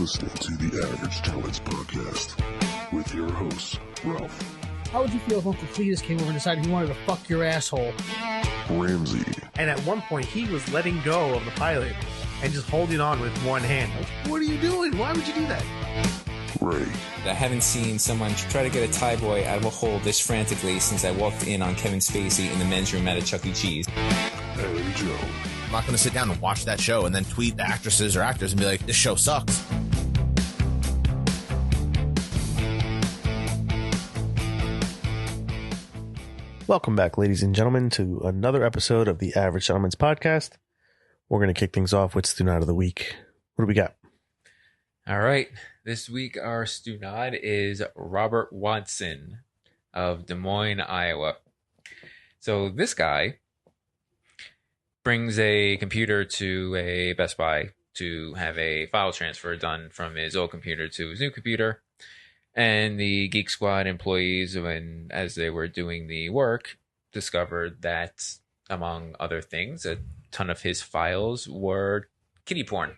listening to the Average Talents Podcast with your hosts, Ralph, How would you feel if Uncle Cletus came over and decided he wanted to fuck your asshole? Ramsey, And at one point, he was letting go of the pilot and just holding on with one hand. Like, what are you doing? Why would you do that? Ray, I haven't seen someone try to get a Thai boy out of a hole this frantically since I walked in on Kevin Spacey in the men's room at a Chuck E. Cheese. and Joe. I'm not going to sit down and watch that show and then tweet the actresses or actors and be like, this show sucks. Welcome back, ladies and gentlemen, to another episode of the Average Gentleman's Podcast. We're going to kick things off with Student of the Week. What do we got? All right. This week, our student is Robert Watson of Des Moines, Iowa. So this guy brings a computer to a Best Buy to have a file transfer done from his old computer to his new computer. And the Geek Squad employees, as they were doing the work, discovered that, among other things, a ton of his files were kiddie porn.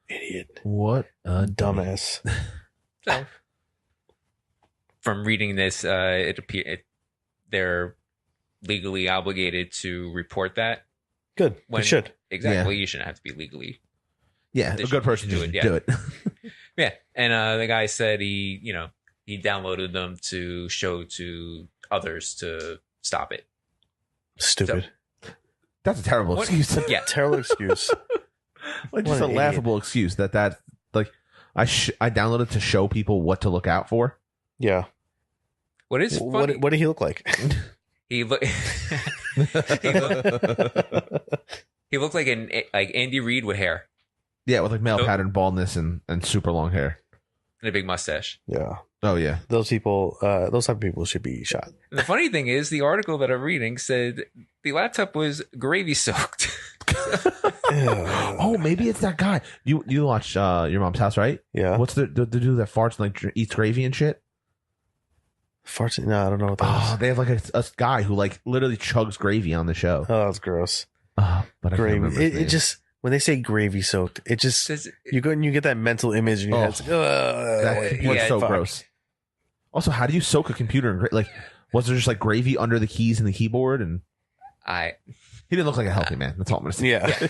Idiot. What a Dumbass. So, from reading this, they're legally obligated to report that. Good. They should. Exactly. Yeah. You shouldn't have to be legally. Yeah, a good person should do it. Yeah. And the guy said he downloaded them to show to others to stop it. Stupid. That's a terrible excuse. Yeah. Terrible excuse. Like, What just a an laughable excuse that like I downloaded to show people what to look out for. Yeah. What is funny? What did he look like? He looked like Andy Reid with hair Yeah, with like male So- pattern baldness and super long hair. and a big mustache. Yeah. Oh yeah. Those people, those type of people should be shot. And the funny thing is, the article that I'm reading said the laptop was gravy soaked. Oh, maybe it's that guy. You watch Your Mom's House, right? Yeah. What's the dude that farts and like eats gravy and shit? Farts? No, I don't know what that Oh, is. they have like a guy who like literally chugs gravy on the show. Oh, that's gross. But I can't remember Gravy. his name. It just, when they say gravy soaked, it just, Says- you go and you get that mental image in your Oh, head. It's like, ugh. that computer's yeah, so fuck. gross. Also, how do you soak a computer in like? Was there just like gravy under the keys and the keyboard? And he didn't look like a healthy man. That's all I'm gonna say. Yeah.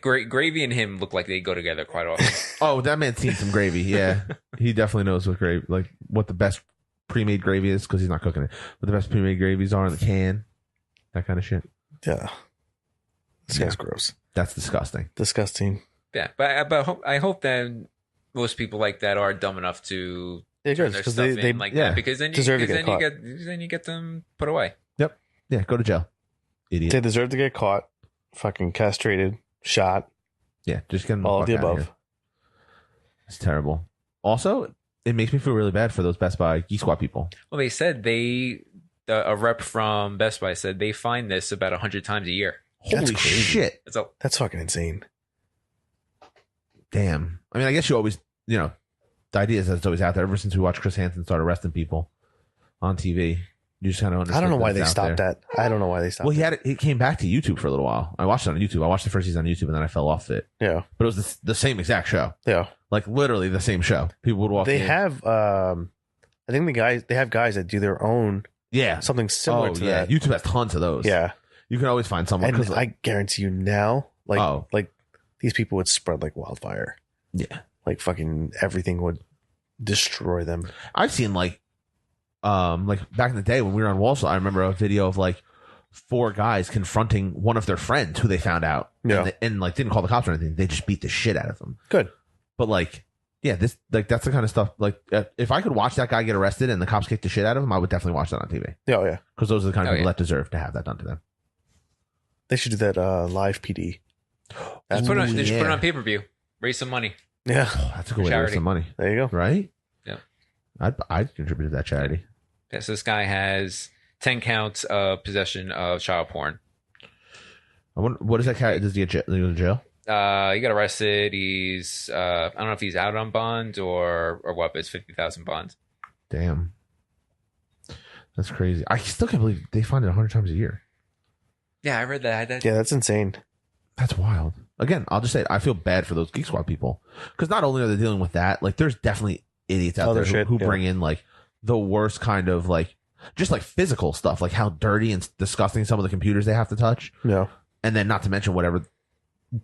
Gravy and him look like they go together quite often. Oh, that man's seen some gravy. Yeah, he definitely knows what gravy, like what the best pre-made gravy is, because he's not cooking it. What the best pre-made gravies are in the can, that kind of shit. Yeah. This guy's gross. That's disgusting. Disgusting. Yeah, but I hope that most people like that are dumb enough to Yeah, turn good. their Because stuff they in like yeah, that, because then deserve to get caught. you get them put away. Yeah, go to jail, idiot. they deserve to get caught, fucking castrated, shot, Yeah, just get them all of the fuck outta above. here. It's terrible. Also, it makes me feel really bad for those Best Buy Geek Squad people. Well, they said a rep from Best Buy said they find this about 100 times a year. That's Holy crazy. shit! So That's fucking insane. Damn. I mean, I guess you always, the idea is that it's always out there. Ever since we watched Chris Hansen start arresting people on TV, you just kind of understand. I don't know why they stopped that. I don't know why they stopped Well, he came back to YouTube for a little while. I watched it on YouTube. I watched the first season on YouTube, and then I fell off it. Yeah. But it was the same exact show, Yeah. like literally the same show. People would walk. They in. have, I think they have guys that do their own, yeah, something similar to that. YouTube has tons of those. Yeah. you can always find someone. And 'cause, I guarantee you now, Oh. like these people would spread like wildfire. yeah, Like fucking everything would destroy them. I've seen like back in the day when we were on Wall Street, I remember a video of like 4 guys confronting one of their friends who they found out, Yeah. and like didn't call the cops or anything. They just beat the shit out of them. Good. But like, yeah, this like that's the kind of stuff. Like, if I could watch that guy get arrested and the cops kick the shit out of him, I would definitely watch that on TV, Yeah, oh, yeah. because those are the kind of Oh, people yeah. that deserve to have that done to them. They should do that live PD. just put it yeah. on pay-per-view. Raise some money. Yeah. Oh, that's a good way to raise Charity. some money, There you go. right? Yeah. I'd contribute to that charity. Yeah, so this guy has 10 counts of possession of child porn. I wonder, what does that carry? Does he go to jail? He got arrested. He's I don't know if he's out on bond or what, but it's 50,000 bond. Damn. That's crazy. I still can't believe they find it 100 times a year. Yeah, I read that. Yeah, that's insane. That's wild. Again, I'll just say I feel bad for those Geek Squad people because not only are they dealing with that, like there's definitely idiots out Other there shit, who bring in like the worst kind of like just like physical stuff, like how dirty and disgusting some of the computers they have to touch. Yeah. And then not to mention whatever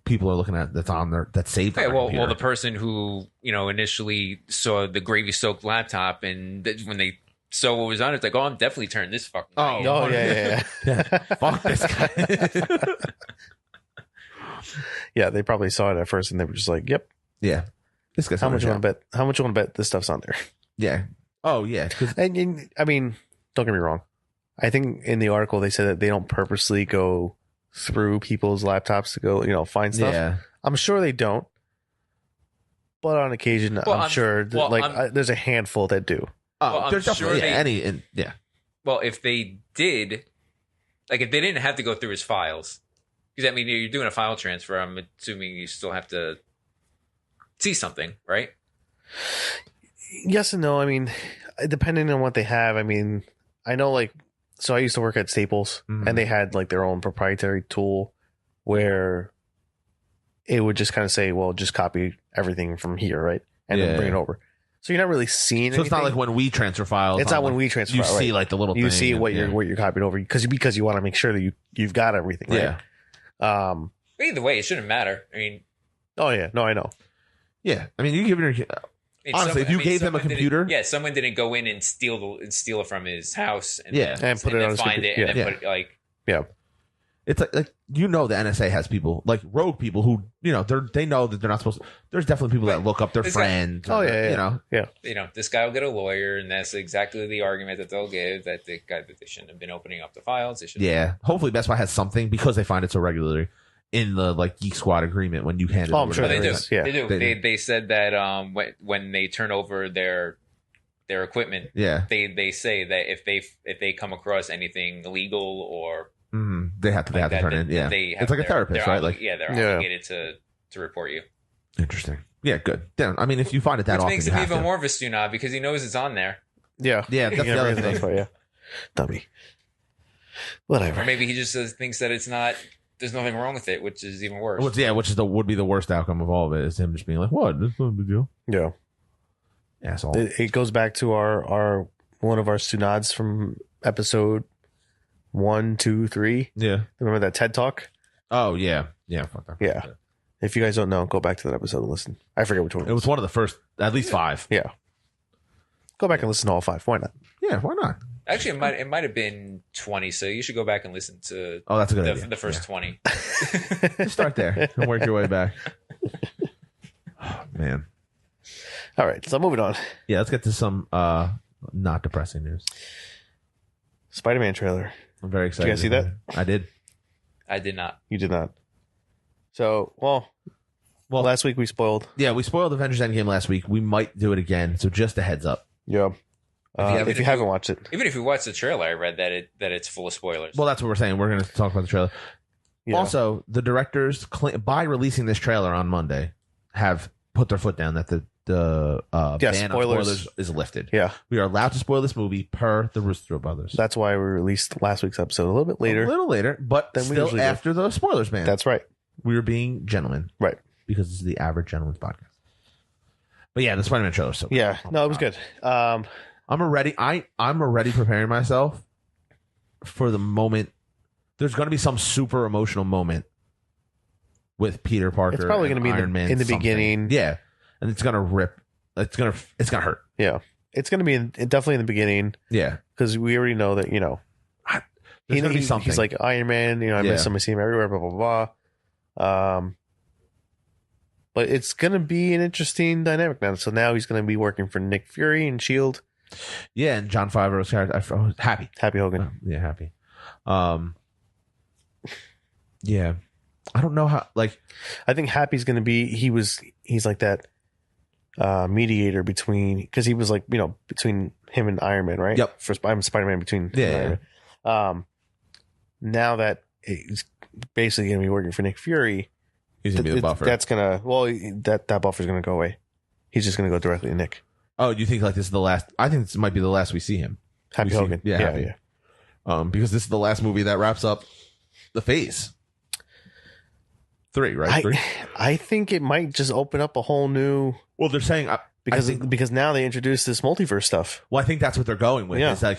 people are looking at that's on their that's saved. On Yeah, their well, computer. the person who initially saw the gravy-soaked laptop, and when they saw what was on it, it's like, oh, I'm definitely turning this fucking. thing. Oh yeah. Fuck this guy. Yeah, they probably saw it at first and they were just like, "Yep, Yeah, this guy's how much you want to bet? How much you want to bet this stuff's on there?" Yeah. Oh yeah. 'Cause- And I mean, don't get me wrong. I think in the article they said that they don't purposely go through people's laptops to go, find stuff. yeah. I'm sure they don't, but on occasion, I'm sure there's a handful that do. Oh, Well, I'm there's definitely sure yeah. Well, if they did, like if they didn't have to go through his files, because I mean, you're doing a file transfer. I'm assuming you still have to see something, right? Yes and no. I mean, depending on what they have. I mean, I know so I used to work at Staples and they had like their own proprietary tool where it would just kind of say, well, just copy everything from here, right? And then bring it over. So you're not really seeing So it's not like when we transfer files. It's not when we transfer You files, see right. like the little you thing see and- what you're copied over because you want to make sure that you've got everything, right? Yeah. But either way, it shouldn't matter. I mean, Oh yeah. No, I know. Yeah. I mean, you give it honestly, if you gave them a computer. someone didn't go in and steal it from his house, and Yeah. And put it on his find it, computer. and then put it like. Yeah. It's like the NSA has people like rogue people who they know that they're not supposed to. There's definitely people that look up their This guy- friends. Oh, or, yeah. This guy will get a lawyer, and that's exactly the argument that they'll give that they shouldn't have been opening up the files. They should. Yeah. Hopefully, Best Buy has something because they find it so regularly in the like Geek Squad agreement when you hand it. Oh, over I'm to sure them. They do. is, yeah. They do. They do. They said that when they turn over their equipment, Yeah. they say that if they come across anything illegal or They have to like that, turn in. Yeah. It's like a therapist, right? Like they're Yeah. obligated to report you. interesting. Yeah. Good. Damn. I mean, if you find it that Which often, makes you him have even to. more of a stunad because he knows it's on there. Yeah. Yeah, that's You the never other get to thing. that part, yeah. Dummy. Or Whatever. maybe he just thinks that it's not. There's nothing wrong with it, which is even worse. Which would be the worst outcome of all of it is him just being like, "What? That's not a big deal." Yeah. Asshole. It goes back to our one of our stunads from episode 1, 2, 3. Yeah. Remember that TED Talk? Oh yeah. Yeah. Fuck that. Yeah. If you guys don't know, go back to that episode and listen. I forget which one It was one of the first, at least 5. Yeah. Go back and listen to all 5. Why not? Yeah. Why not? Actually, it might have been 20. So you should go back and listen to Oh, that's a good idea. the first 20. Just start there and work your way back. Oh, man. All right. So moving on. Yeah. Let's get to some not depressing news. Spider-Man trailer. I'm very excited. you guys see that? I did. I did not. You did not. So, well, last week we spoiled. Yeah, we spoiled Avengers Endgame last week. We might do it again. So just a heads up. Yeah. If you haven't watched it. Even if you watch the trailer, I read that it's full of spoilers. Well, that's what we're saying. We're going to talk about the trailer. Yeah. Also, the directors, by releasing this trailer on Monday, have put their foot down that the ban spoilers. on spoilers is lifted. Yeah. We are allowed to spoil this movie per the Russo Brothers. That's why we released last week's episode a little bit later. A little later, but than we still usually do. after the spoilers ban. That's right. We were being gentlemen. Right. Because this is the Average Gentleman's Podcast. But yeah, the Spider-Man trailer. So Yeah. No, it was good. I'm already preparing myself for the moment. There's going to be some super emotional moment with Peter Parker. It's probably going to be Iron Man in the something. beginning. Yeah, and it's going to rip. It's going to hurt. Yeah. It's going to be definitely in the beginning Yeah, because we already know that, there's going to be something. He's like Iron Man, I miss him, I see him everywhere, blah, blah, blah. But it's going to be an interesting dynamic now. So now he's going to be working for Nick Fury and S.H.I.E.L.D. Yeah, and John Favreau's character. I was happy. Happy Hogan. Yeah, happy. Yeah, I don't know how. Like, I think Happy's going to be, he's like that mediator between, because he was like, between him and Iron Man, right? Yep. I'm Spider-Man between him and Iron Man. Now that he's basically going to be working for Nick Fury, he's gonna be the buffer. that's going to, that buffer's going to go away. He's just going to go directly to Nick. Oh, you think like this is the last? I think this might be the last we see him. Happy Hogan. Yeah, Happy. Because this is the last movie that wraps up the phase. 3, right? 3? I think it might just open up a whole new Well, they're saying because now they introduced this multiverse stuff. Well, I think that's what they're going with. Yeah. It's like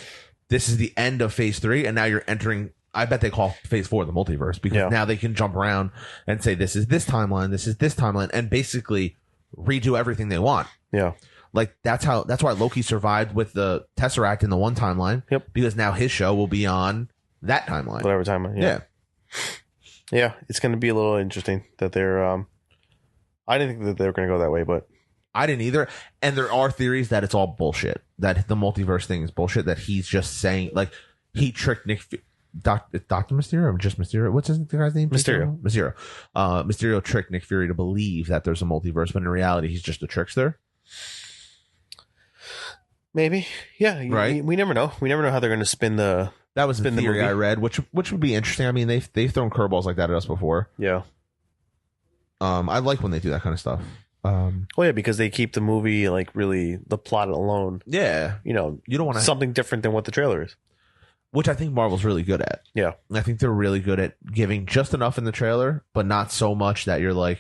this is the end of phase 3, and now you're entering. I bet they call phase 4 the multiverse because now they can jump around and say this is this timeline, this is this timeline, and basically redo everything they want. Yeah. Like that's why Loki survived with the Tesseract in the one timeline. Yep. Because now his show will be on that timeline. Whatever timeline. Yeah, it's going to be a little interesting that they're. I didn't think that they were going to go that way, but I didn't either. And there are theories that it's all bullshit. That the multiverse thing is bullshit. That he's just saying like he tricked Dr. Mysterio or just Mysterio? What's the guy's name? Mysterio. Mysterio tricked Nick Fury to believe that there's a multiverse, but in reality, he's just a trickster. maybe. Yeah. Right. We never know. We never know how they're going to spin the. That was the Spin the theory movie. I read, which would be interesting. I mean, they've thrown curveballs like that at us before. Yeah. I like when they do that kind of stuff. Well, yeah, because they keep the movie like really the plot alone. Yeah, You know, you don't want to, something different than what the trailer is. which I think Marvel's really good at. Yeah. I think they're really good at giving just enough in the trailer, but not so much that you're like,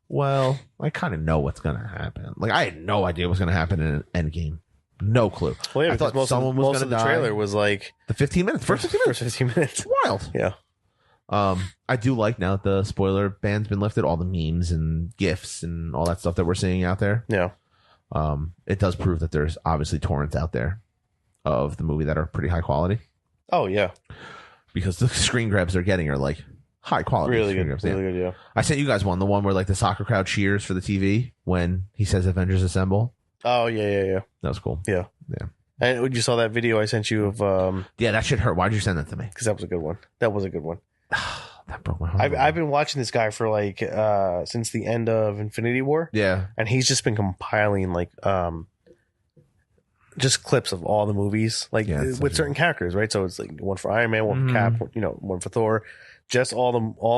well, I kind of know what's gonna happen. Like I had no idea what's gonna happen in Endgame. No clue. Well, yeah, I because thought someone was most gonna of the die. trailer was like The 15 minutes, first 15 minutes. First 15 minutes. It's wild. Yeah. I do like now that the spoiler ban's been lifted, all the memes and GIFs and all that stuff that we're seeing out there. Yeah. It does prove that there's obviously torrents out there of the movie that are pretty high quality Oh yeah. because the screen grabs they're getting are like high quality. Really screen good. grabs, yeah. Really good. Yeah. I sent you guys the one where like the soccer crowd cheers for the TV when he says Avengers Assemble. Oh yeah. That was cool. Yeah. And when you saw that video I sent you of Yeah, that shit hurt. Why'd you send that to me? because that was a good one. That was a good one. That broke my heart. I've been watching this guy for like since the end of Infinity War, yeah. and he's just been compiling like just clips of all the movies, like Yeah, it's with such a- certain characters, right? So it's like one for Iron Man, one for Cap, one for Thor, just all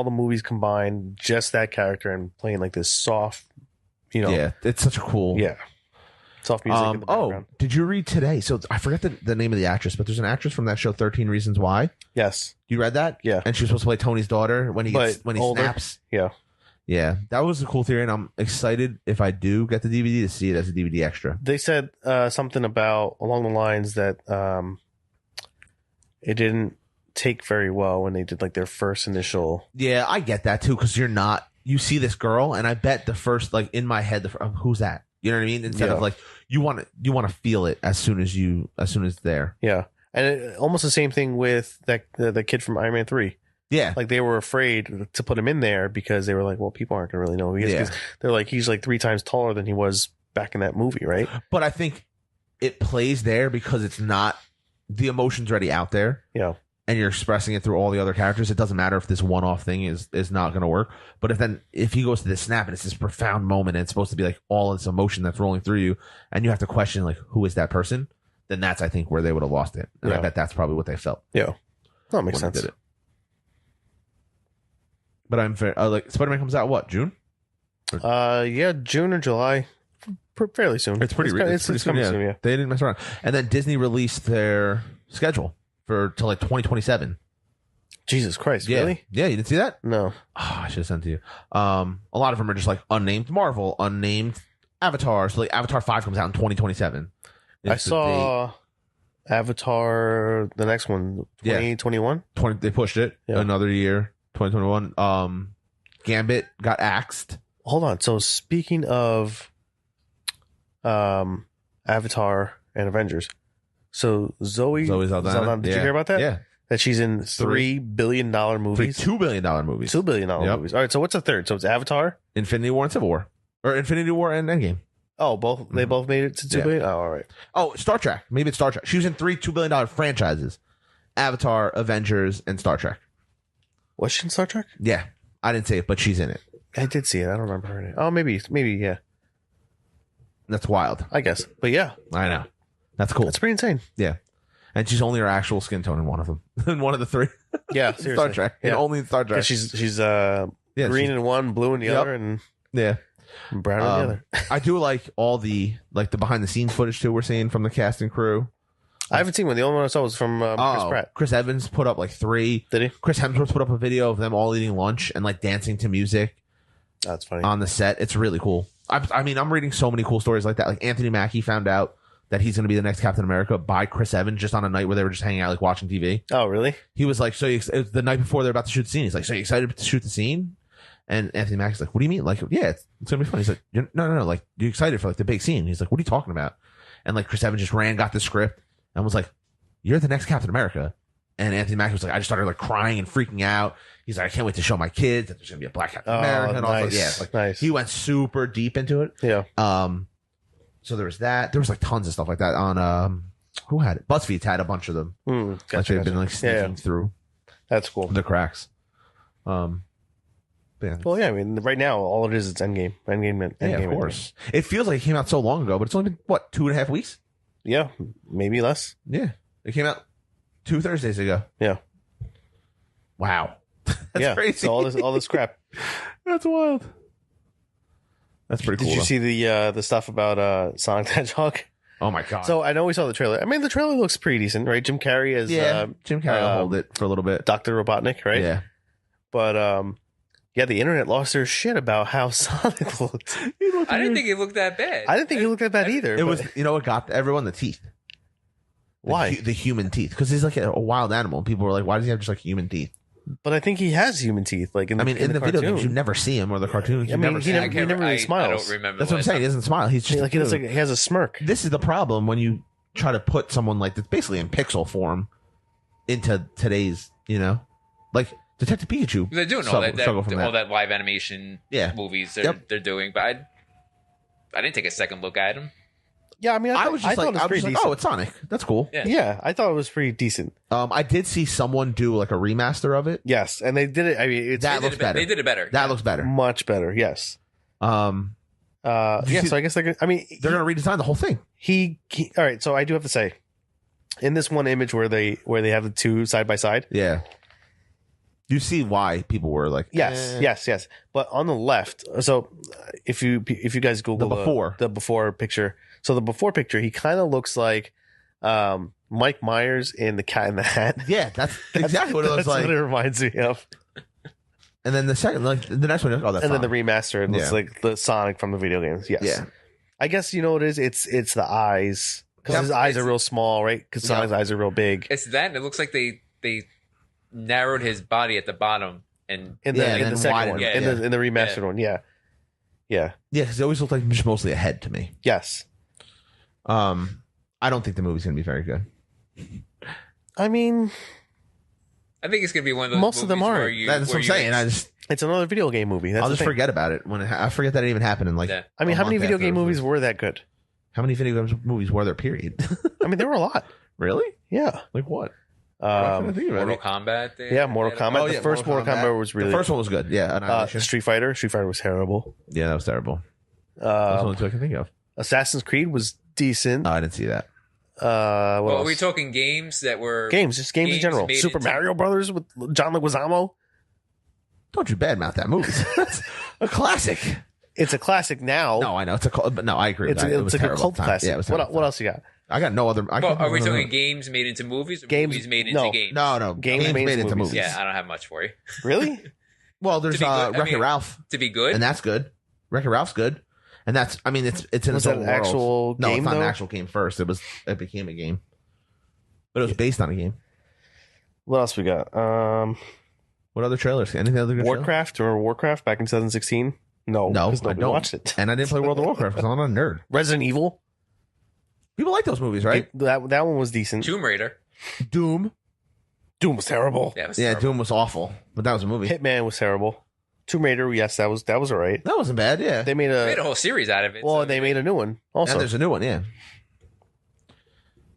the movies combined, just that character, and playing like this soft, Yeah, it's such a cool. soft music in the background. Did you read today? So I forget the name of the actress, but there's an actress from that show, 13 Reasons Why. Yes, You read that? Yeah. And she was supposed to play Tony's daughter when he But older. snaps. yeah. Yeah, that was a cool theory, and I'm excited if I do get the DVD to see it as a DVD extra. They said something about along the lines that it didn't take very well when they did like their first initial. Yeah, I get that too, because you see this girl, and I bet the first, like in my head, who's that? You know what I mean? Instead of like you want to feel it as soon as it's there. Yeah, and almost the same thing with that the kid from Iron Man 3. Yeah, Like they were afraid to put him in there because they were like, well, people aren't gonna really know who he is. 'Cause they're like, he's like 3 times taller than he was back in that movie, right? but I think it plays there because it's not the emotion's already out there. Yeah, And you're expressing it through all the other characters. It doesn't matter if this one-off thing is not going to work. But if he goes to this snap and it's this profound moment and it's supposed to be like all this emotion that's rolling through you, and you have to question like who is that person, then that's I think where they would have lost it. And I bet that's probably what they felt. yeah, that makes when they sense. did it. But I'm fair. Like Spider-Man comes out what, June? Yeah, June or July, fairly soon. It's pretty. It's pretty soon. coming Yeah. soon. Yeah, They didn't mess around. And then Disney released their schedule till like 2027. Jesus Christ, Yeah. really? Yeah, you didn't see that? No. Oh, I should have sent to you. A lot of them are just like unnamed Marvel, unnamed Avatar. So like Avatar 5 comes out in 2027. I saw Avatar, the next one, 2021. They pushed it another year, 2021. Gambit got axed. Hold on. So speaking of Avatar and Avengers, so Zoe Saldana. Did you hear about that? Yeah. That she's in $3 billion movies. $2 billion movies. $2 billion movies. All right. So what's the third? So it's Avatar. Infinity War and Civil War. Or Infinity War and Endgame. Oh, both. They both made it to $2 billion? Oh, all right. Oh, Star Trek. Maybe it's Star Trek. She was in 3 $2 billion franchises. Avatar, Avengers, and Star Trek. Was she in Star Trek? Yeah. I didn't say it, but she's in it. I did see it. I don't remember her name. Oh, maybe. Yeah. That's wild. I guess. But yeah, I know. That's cool. that's pretty insane. Yeah. And she's only her actual skin tone in one of them. In one of the 3. Yeah, seriously. Star Trek. Yeah. And only in Star Trek. 'Cause she's Yeah, green she's- in one, blue in the other, and Yeah. brown in the other. I do like all the behind the scenes footage too we're seeing from the cast and crew. I haven't seen one. The only one I saw was from Chris Pratt. Chris Evans put up like 3. Did he? Chris Hemsworth put up a video of them all eating lunch and like dancing to music That's funny. on the set. It's really cool. I mean, I'm reading so many cool stories like that. Like Anthony Mackie found out that he's going to be the next Captain America by Chris Evans just on a night where they were just hanging out, like watching TV. Oh, really? He was like, it was the night before they're about to shoot the scene. He's like, so you excited to shoot the scene? And Anthony Mackie's like, what do you mean? Like, yeah, it's going to be fun. He's like, no. Like, you excited for like the big scene? He's like, what are you talking about? And like Chris Evans just got the script and was like, you're the next Captain America. And Anthony Mackie was like, I just started like crying and freaking out. He's like, I can't wait to show my kids that there's going to be a black Captain America. And all that. Yeah, like, nice. He went super deep into it. Yeah. So there was that. There was like tons of stuff like that on, who had it? BuzzFeed's had a bunch of them. Like they've been like sneaking through. That's cool. The cracks. Yeah. Well, yeah, I mean, right now, all it is Endgame. Endgame, Of course. It feels like it came out so long ago, but it's only been, what, 2.5 weeks? Yeah, maybe less. Yeah. It came out 2 Thursdays ago. Yeah. Wow. That's crazy. So all this crap. That's wild. That's pretty cool. Did you see the stuff about Sonic the Hedgehog? Oh, my God. So I know we saw the trailer. I mean, the trailer looks pretty decent, right? Jim Carrey is Jim Carrey will hold it for a little bit. Dr. Robotnik, right? Yeah. But yeah, the internet lost their shit about how Sonic looked. I didn't think it looked that bad. I didn't think he looked that bad either. It was, you know what got everyone? The teeth. Why? The human teeth. Because he's like a wild animal. People were like, why does he have just like human teeth? But I think he has human teeth. Like in the video cartoon. games, you never see him, or the cartoons. You never see him. he never really smiles. I don't remember. That's what I'm saying. He doesn't smile. He's just like he has a smirk. This is the problem when you try to put someone like that's basically in pixel form into today's, like Detective Pikachu. They're doing all that live animation movies they're doing, but I didn't take a second look at them. Yeah, I mean, I was just like, oh, it's Sonic. That's cool. Yeah, I thought it was pretty decent. I did see someone do like a remaster of it. Yes, and they did it. I mean, that looks better. They did it better. That looks better. Much better. Yes. So I guess they're gonna redesign the whole thing. All right. So I do have to say, in this one image where they have the two side by side. Yeah. You see why people were like, yes. But on the left, so if you guys Google the before picture, so the before picture, he kind of looks like Mike Myers in The Cat in the Hat. Yeah, that's exactly what it looks like. That's what it reminds me of. And then the second, like the next one, that's and then the remaster, it looks like the Sonic from the video games. Yes. Yeah. I guess you know what it is. It's the eyes because his eyes are real small, right? Because Sonic's eyes are real big. It's that. And it looks like they narrowed his body at the bottom and in the second one, in the remastered one. Yeah. Because it always looked like just mostly a head to me. Yes. I don't think the movie's gonna be very good. I mean, I think it's gonna be one of those. Most of them are. That's what I'm saying. It's another video game movie. I'll just forget about it when I forget that it even happened. I mean, how many video game movies were that good? How many video game movies were there? Period. I mean, there were a lot. Really? Yeah. Like what? Mortal Kombat. Mortal Kombat. The first Mortal Kombat was really. The first one was good. Yeah. Street Fighter. Street Fighter was terrible. Yeah, that was terrible. That's the only two I can think of. Assassin's Creed was decent. I didn't see that. Are we talking games that were games in general? Super Mario Brothers with John Leguizamo. Don't you badmouth that movie? That's a classic. It's a classic now. No, I know it's a cult, but no, I agree. It's like a cult classic. Yeah, what else you got? I got no other. Are we talking games made into movies? Or movies made into games? No. Games made into movies. Yeah, I don't have much for you. Really? Well, there's Wreck-It Ralph to be good, and that's good. Wreck-It Ralph's good, and that's. I mean, it's in its own world. Actual game, no, it's not an actual game. First, it became a game, but it was based on a game. What else we got? What other trailers? Anything other good? Warcraft or Warcraft back in 2016? No, I don't watched it, and I didn't play World of Warcraft because I'm not a nerd. Resident Evil. People like those movies, right? That one was decent. Tomb Raider. Doom was terrible. Yeah, Doom was awful, but that was a movie. Hitman was terrible. Tomb Raider, yes, that was all right. That wasn't bad. Yeah, they made a whole series out of it. Well, they made a new one also. And there's a new one. Yeah.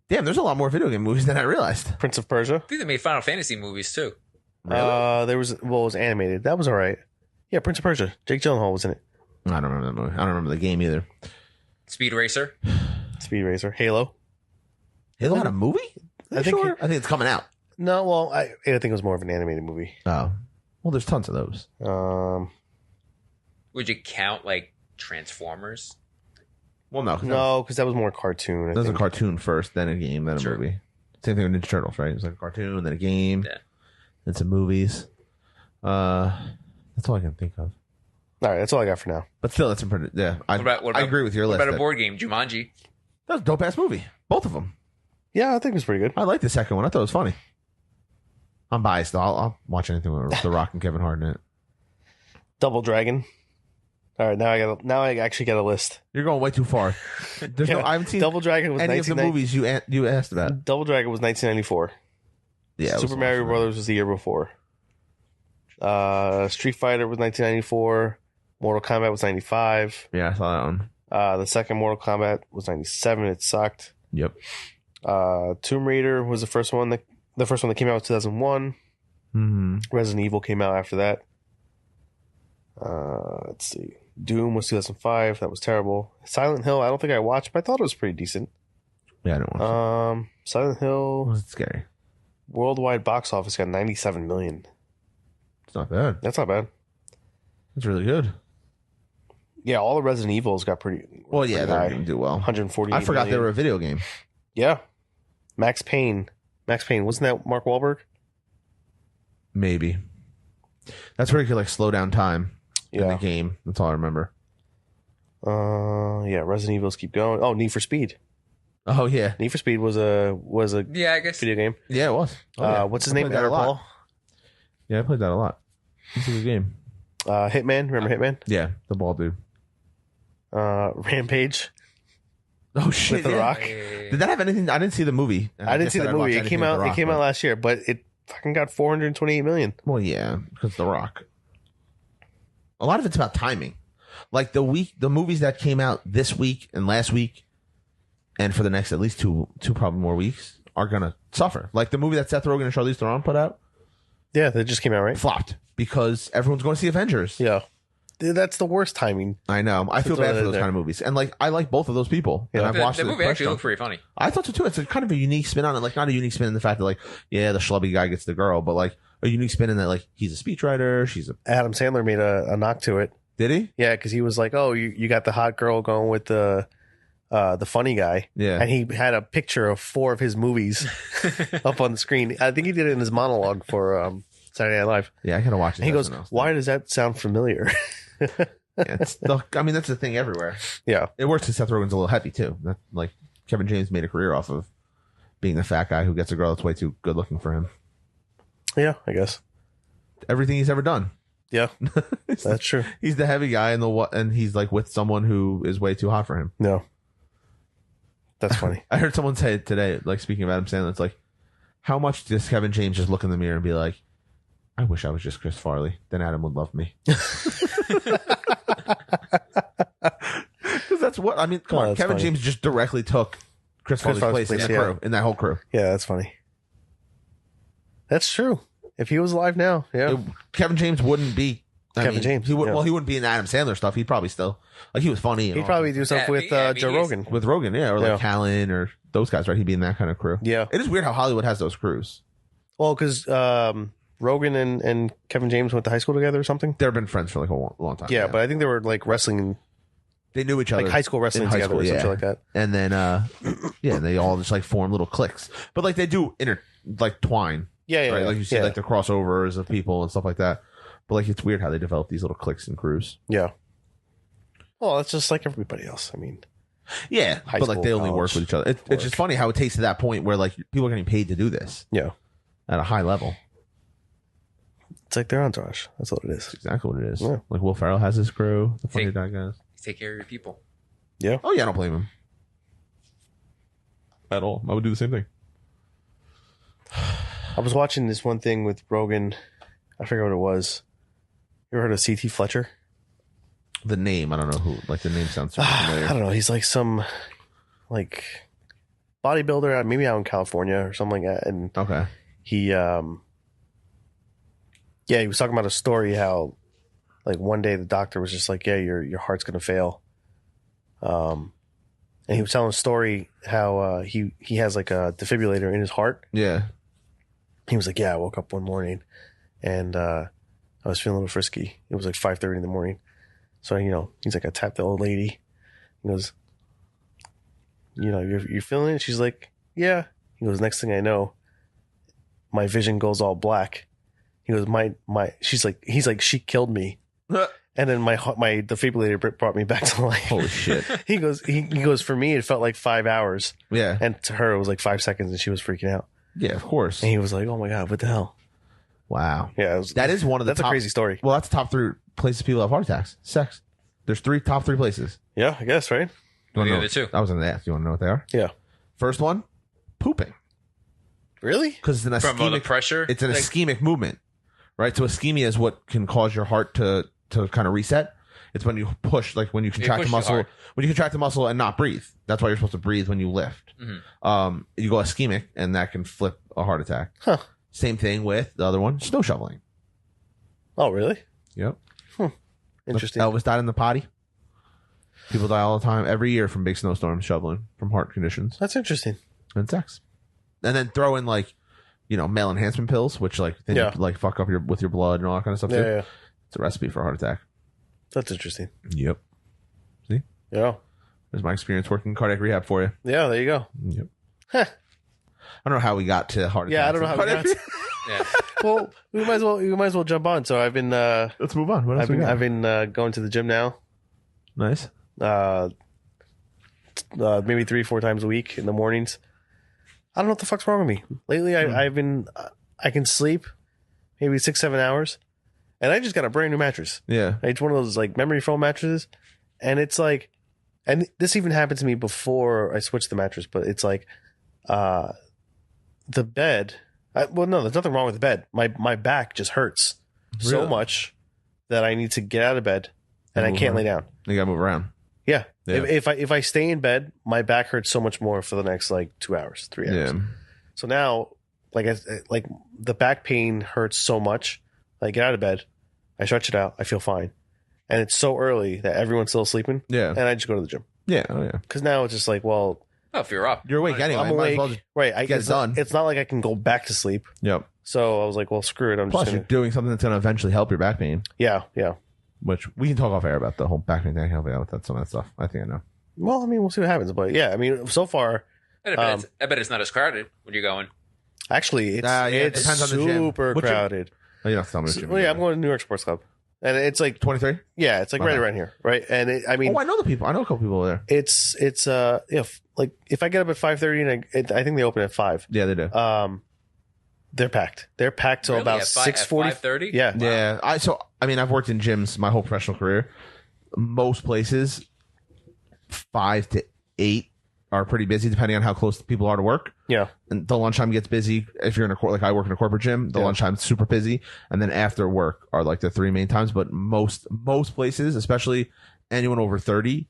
Damn, there's a lot more video game movies than I realized. Prince of Persia. I think they made Final Fantasy movies too. Really? It was animated. That was all right. Yeah, Prince of Persia. Jake Gyllenhaal was in it. I don't remember that movie. I don't remember the game either. Speed Racer. Halo. Halo had a movie? I think it's coming out. No, well, I think it was more of an animated movie. Oh. Well, there's tons of those. Would you count like Transformers? Well, no. No, because that was more cartoon. That was a cartoon first, then a game, then a movie. Same thing with Ninja Turtles, right? It was like a cartoon, then a game, Yeah. then some movies. That's all I can think of. All right, that's all I got for now. But still, that's impressive. Yeah, I agree with your What list. about a board game, Jumanji? That was a dope-ass movie. Both of them. Yeah, I think it was pretty good. I liked the second one. I thought it was funny. I'm biased, though. I'll watch anything with The Rock and Kevin Hart in it. Double Dragon. All right, now I actually got a list. You're going way too far. There's Yeah, no. I haven't seen Double Dragon was any of the 1990 movies you asked about. Double Dragon was 1994. Yeah, Super Mario Brothers was the year before. Street Fighter was 1994. Mortal Kombat was 95. Yeah, I saw that one. The second Mortal Kombat was 97. It sucked. Yep. Tomb Raider was the first one that came out in 2001. Mm-hmm. Resident Evil came out after that. Let's see. Doom was 2005. That was terrible. Silent Hill, I don't think I watched, but I thought it was pretty decent. Yeah, I don't watch it. Silent Hill Was it scary? worldwide box office got 97 million. It's not bad. That's not bad. It's really good. Yeah, all the Resident Evils got pretty. Well, yeah, pretty they're high. going to do well. 140. I forgot they were a video game. Yeah. Max Payne, wasn't that Mark Wahlberg? Maybe. That's where you could like slow down time in the Yeah. game. That's all I remember. Yeah. Resident Evils keep going. Oh, Need for Speed. Oh yeah, Need for Speed was a Yeah, I guess. video game. yeah, it was. Oh, yeah. What's his I name? played that a Aaron lot. Paul. Yeah, I played that a lot. It's a good game. Hitman. Remember Hitman? Yeah, the ball dude. Rampage Oh shit! with The yeah. Rock. Did that have anything? I didn't see the movie. And I didn't guess see that the I'd watch movie. It anything came with The out. Rock, It came but- out last year, but it fucking got 428 million. Well, yeah, because The Rock. A lot of it's about timing. Like the movies that came out this week and last week, and for the next at least two probably more weeks, are gonna suffer. Like the movie that Seth Rogen and Charlize Theron put out Yeah, that just came out, right? flopped because everyone's going to see Avengers. Yeah. Dude, that's the worst timing. I know. I feel That's bad all for those there. kind of movies, and like I like both of those people. Yeah. And I've watched The movie press actually looked conference. pretty funny. I thought so too. It's a kind of a unique spin on it. Like not a unique spin in the fact that like yeah, the schlubby guy gets the girl, but like a unique spin in that like he's a speechwriter. She's a Adam Sandler made a knock to it. did he? Yeah, because he was like, "Oh, you got the hot girl going with the funny guy," Yeah. and he had a picture of 4 of his movies up on the screen. I think he did it in his monologue for Saturday Night Live. Yeah, I gotta watch it. And he goes, "Why does that sound familiar?" Yeah, I mean, that's the thing everywhere. Yeah, It works because Seth Rogen's a little heavy too. That, like Kevin James made a career off of being the fat guy who gets a girl that's way too good looking for him. yeah, I guess. Everything he's ever done. Yeah, that's true. He's the heavy guy and he's like with someone who is way too hot for him. No, that's funny. I heard someone say it today, like speaking of Adam Sandler, it's like, how much does Kevin James just look in the mirror and be like, I wish I was just Chris Farley. Then Adam would love me. Because that's what I mean. Come on, that's Kevin funny. James just directly took Chris Farley's place in the yeah. crew, in that whole crew. Yeah, that's funny. That's true. If he was alive now, yeah, Kevin James wouldn't be Kevin James, He would, yeah. Well, he wouldn't be in Adam Sandler stuff. He'd probably still like he was funny. And he'd all. probably do stuff Yeah, with yeah, I mean, Joe he's- Rogan. with Rogan, yeah, or like Yeah. Callan or those guys, right? He'd be in that kind of crew. Yeah, It is weird how Hollywood has those crews. well, because Rogan and Kevin James went to high school together or something. They've been friends for like a long time. Yeah, but I think they were like wrestling, they knew each other, like high school wrestling in high together school, or yeah. something like that. And then yeah, they all just like form little cliques. But like they do like twine, Yeah, yeah, right? yeah. Like you see yeah. like the crossovers of people and stuff like that. But like it's weird how they develop these little cliques and crews. Yeah. Well, it's just like everybody else. I mean, Yeah, High but like school, they only work college with each other. It's just funny how it takes to that point where like people are getting paid to do this yeah, at a high level. it's like their entourage. That's what it is. That's exactly what it is. Yeah. Like Will Ferrell has his crew, the funny Take- guy guys. Take care of your people. Yeah. Oh yeah, I don't blame him at all. I would do the same thing. I was watching this one thing with Rogan. I forget what it was. You ever heard of C.T. Fletcher? The name, I don't know who. Like the name sounds super familiar. I don't know. He's like some like bodybuilder, maybe out in California or something like that. And Okay. he he was talking about a story how like one day the doctor was just like, yeah, your heart's gonna fail. And he was telling a story how he has like a defibrillator in his heart. Yeah. He was like, yeah, I woke up one morning and I was feeling a little frisky. It was like 5:30 in the morning. So, he's like, I tapped the old lady. He goes, you're feeling it? She's like, yeah. He goes, next thing I know, my vision goes all black. He goes, he's like, she killed me. And then my defibrillator brought me back to life. Holy shit. He goes, for me, it felt like 5 hours. Yeah. And to her, it was like 5 seconds and she was freaking out. Yeah, of course. And he was like, oh my God, what the hell? Wow. Yeah. That is one of the That's top, a crazy story. Well, that's the top 3 places people have heart attacks. Sex. There's top 3 places. Yeah, I guess, right? You wanna The know- other two. I was going to ask. You want to know what they are? Yeah. First one, pooping. Really? Because it's an From all the ischemic pressure. It's an Like, ischemic movement, right? So ischemia is what can cause your heart to kind of reset. It's when you push, like when you contract push the too muscle, hard. when you contract the muscle and not breathe. That's why you're supposed to breathe when you lift. Mhm. You go ischemic, and that can flip a heart attack. Huh. Same thing with the other one, snow shoveling. Oh, really? Yep. Interesting. Elvis died in the potty. People die all the time, every year from big snowstorms, shoveling from heart conditions That's interesting. and sex. And then throw in like, male enhancement pills, which like then Yeah. you, like fuck up with your blood and all that kind of stuff Yeah, too. yeah. It's a recipe for a heart attack. That's interesting. Yep. Yeah. There's my experience working in cardiac rehab for you. Yeah, there you go. Yep. Huh. I don't know how we got to heart attacks. Yeah, I don't know how we got to- Yeah. Well, we might as well jump on. So I've been Let's move on. What else I've been going to the gym now. Nice. Maybe 3-4 times a week in the mornings. I don't know what the fuck's wrong with me. Lately I've been I can sleep maybe 6-7 hours, and I just got a brand new mattress. Yeah. It's one of those like memory foam mattresses, and it's like, and this even happened to me before I switched the mattress, but it's like, the bed. Well, no, there's nothing wrong with the bed. My back just hurts so Really? much that I need to get out of bed, and I Move can't around. lay down. You gotta move around. Yeah. Yeah. If I stay in bed, my back hurts so much more for the next like 2 hours, 3 hours. Yeah. So now, like the back pain hurts so much. I get out of bed, I stretch it out, I feel fine, and it's so early that everyone's still sleeping, Yeah. and I just go to the gym Yeah. Oh yeah. because now it's just like, well, Oh, if you're up. You're awake anyway. I'm Might as awake, well just- right? get it done. It's not like I can go back to sleep. Yep. So I was like, well, screw it. I'm Plus, just you're gonna, doing something that's gonna eventually help your back pain, yeah. which we can talk off air about the whole back pain thing. Help you out with that, some of that stuff. I think I know. Well, I mean, we'll see what happens, but yeah, I mean, so far, And I bet it's not as crowded when you're going. actually, it's Yeah, it it's depends on the gym. super Which gym? crowded. Oh, you don't have to tell me. What So, gym well, you're yeah, I'm going to New York Sports Club, and it's like, 23. yeah, it's like right Okay. around here, right? And I mean, Oh, I know the people. I know a couple people over there. it's if I get up at 5:30 and I think they open at 5. Yeah, they do. They're packed. They're packed till Really? about At 6:40. 5:30? Yeah, Yeah, I've worked in gyms my whole professional career. Most places, 5 to 8 are pretty busy, depending on how close the people are to work. yeah, And the lunchtime gets busy. If you're in like I work in a corporate gym, the Yeah. lunchtime's super busy, and then after work are like the 3 main times. But most places, especially anyone over 30,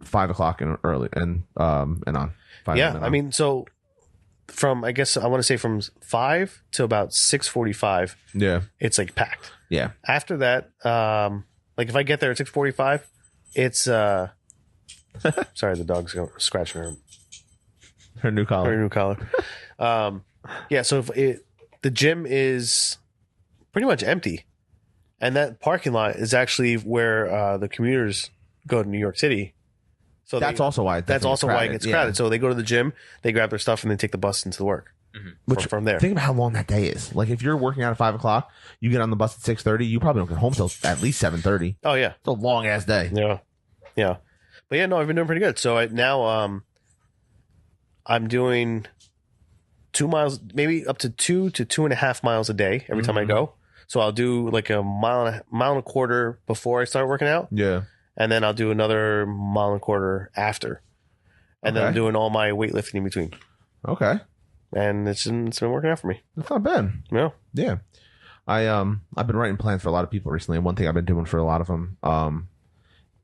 5 o'clock and early and on. 5 yeah. and I on. mean, so from I guess I want to say from 5 to about 6:45, yeah, it's like packed. yeah, After that, like if I get there at 6:45, it's sorry, the dog's scratching her new her collar. new collar. Yeah, so if the gym is pretty much empty, and that parking lot is actually where the commuters go to New York City. So That's also why. that's also why it gets crowded. So they go to the gym, they grab their stuff, and they take the bus into work Which from there. Think about how long that day is. Like if you're working out at 5 o'clock, you get on the bus at 6:30. You probably don't get home till at least 7:30. Oh yeah, It's a long ass day. yeah. But yeah, no, I've been doing pretty good. So now I'm doing 2 miles, maybe up to 2 to 2.5 miles a day every time I go. So I'll do like a mile and a quarter before I start working out, Yeah. and then I'll do another mile and a quarter after, and then Okay. I'm doing all my weightlifting in between, Okay. and it's been working out for me. That's not bad. Yeah, Yeah. I've been writing plans for a lot of people recently, and one thing I've been doing for a lot of them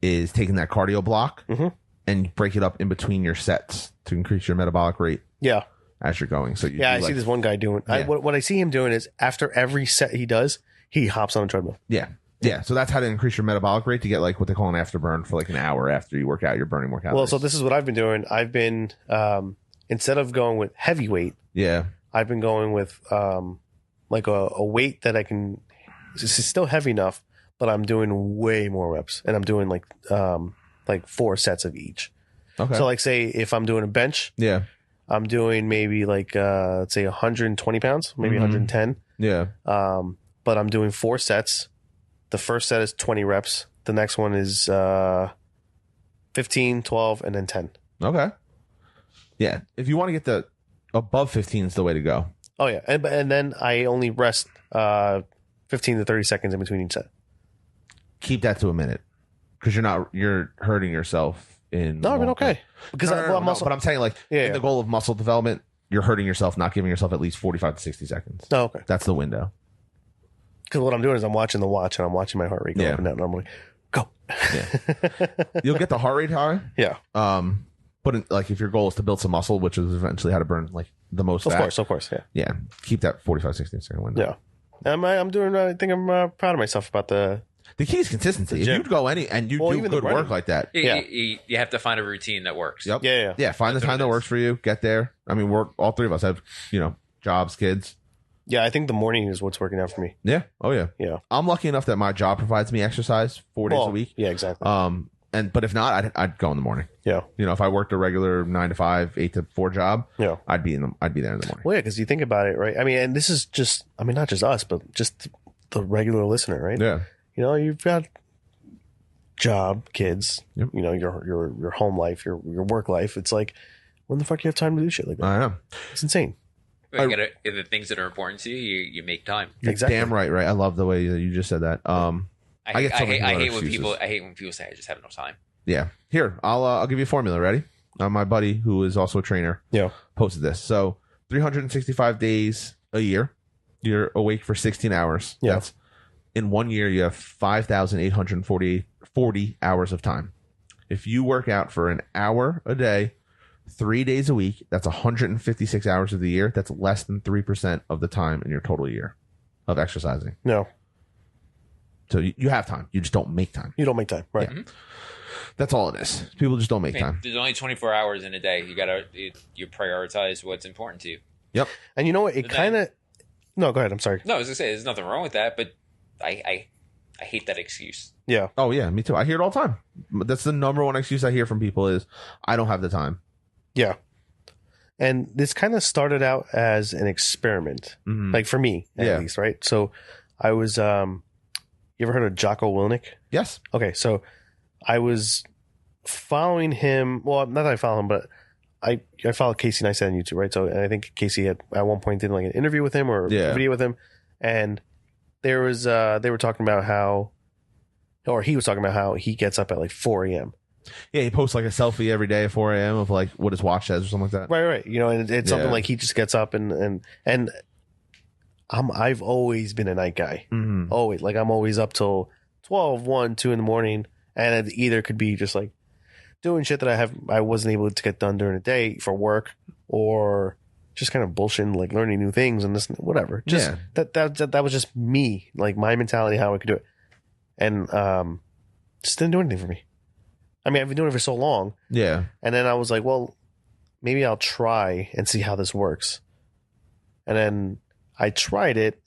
is taking that cardio block Mhm. and break it up in between your sets to increase your metabolic rate yeah. as you're going. So you Yeah, do I see this one guy doing. Yeah. What I see him doing is after every set he does, he hops on a treadmill. Yeah. Yeah. So that's how to increase your metabolic rate to get like what they call an afterburn for like an hour after you work out. You're burning more calories. Well, so this is what I've been doing. I've been instead of going with heavy weight, yeah. I've been going with like a weight that I can. This is still heavy enough, but I'm doing way more reps, and I'm doing like 4 sets of each. Okay. So like say if I'm doing a bench, yeah. I'm doing maybe like let's say 120 pounds, maybe 110. Yeah. But I'm doing 4 sets. The first set is 20 reps. The next one is 15, 12, and then 10. Okay. Yeah. If you want to get the above 15 is the way to go. Oh yeah, and then I only rest 15 to 30 seconds in between each set. Keep that to a minute because you're hurting yourself in. No, I've been okay because but I'm saying like in the goal of muscle development, you're hurting yourself, not giving yourself at least 45 to 60 seconds. Oh, okay. That's the window. Because what I'm doing is I'm watching the watch and I'm watching my heart rate go up and down. And I'm like, go. Yeah. You'll get the heart rate high. Yeah. But like if your goal is to build some muscle, which is eventually how to burn like the most fat. Of course. Yeah. Yeah. Keep that 45, 60 second window. Yeah. I'm doing. I think I'm proud of myself about the key is consistency. If you'd go and you do good work like that. You have to find a routine that works. Yep. Yeah. Find the time that works for you. Get there. I mean, we're all 3 of us have jobs, kids. Yeah, I think the morning is what's working out for me. Yeah. Oh yeah. Yeah. I'm lucky enough that my job provides me exercise 4 days a week. Yeah, exactly. But if not, I'd go in the morning. Yeah. If I worked a regular 9 to 5, 8 to 4 job, I'd be there in the morning. Well, yeah, because you think about it, right? I mean, and this is just, I mean, not just us, but just the regular listener, right? Yeah. You've got job, kids, Yep. your home life, your work life. It's like, when the fuck you have time to do shit like that? I know. It's insane. But the things that are important to you, you make time. You're Exactly. damn right. I love the way that you just said that. I hate when people say I just have no time. Yeah. Here, I'll give you a formula. Ready? My buddy, who is also a trainer, posted this. So 365 days a year, you're awake for 16 hours. Yeah. That's in 1 year, you have 5,840 hours of time. If you work out for an hour a day, 3 days a week, that's 156 hours of the year. That's less than 3% of the time in your total year of exercising. No. So you have time. You just don't make time. You don't make time. Right. Yeah. That's all it is. People just don't make time. There's only 24 hours in a day. You prioritize what's important to you. Yep. And you know what? It kind of... No, go ahead. I'm sorry. No, I was going to say, there's nothing wrong with that, but I hate that excuse. Yeah. Oh, yeah. Me too. I hear it all the time. That's the number one excuse I hear from people is, I don't have the time. Yeah. And this kind of started out as an experiment, like for me at least, right? So I was, you ever heard of Jocko Willink? Yes. Okay, so I was following him. Well, not that I follow him, but I followed Casey Neistat on YouTube, right? So and I think Casey had at one point did like an interview with him or a video with him, and there was they were talking about how, or he was talking about how he gets up at like 4 a.m. Yeah, he posts like a selfie every day at 4 a.m. of like what his watch says or something like that. Right. And it's something like he just gets up and I've always been a night guy. Mm-hmm. Always. Like I'm always up till 12, 1, 2 in the morning. And it either could be just like doing shit that I wasn't able to get done during the day for work, or just kind of bullshitting, like learning new things and this, whatever. Just that was just me, like my mentality, how I could do it. And just didn't do anything for me. I mean, I've been doing it for so long. Yeah. And then I was like, well, maybe I'll try and see how this works. And then I tried it.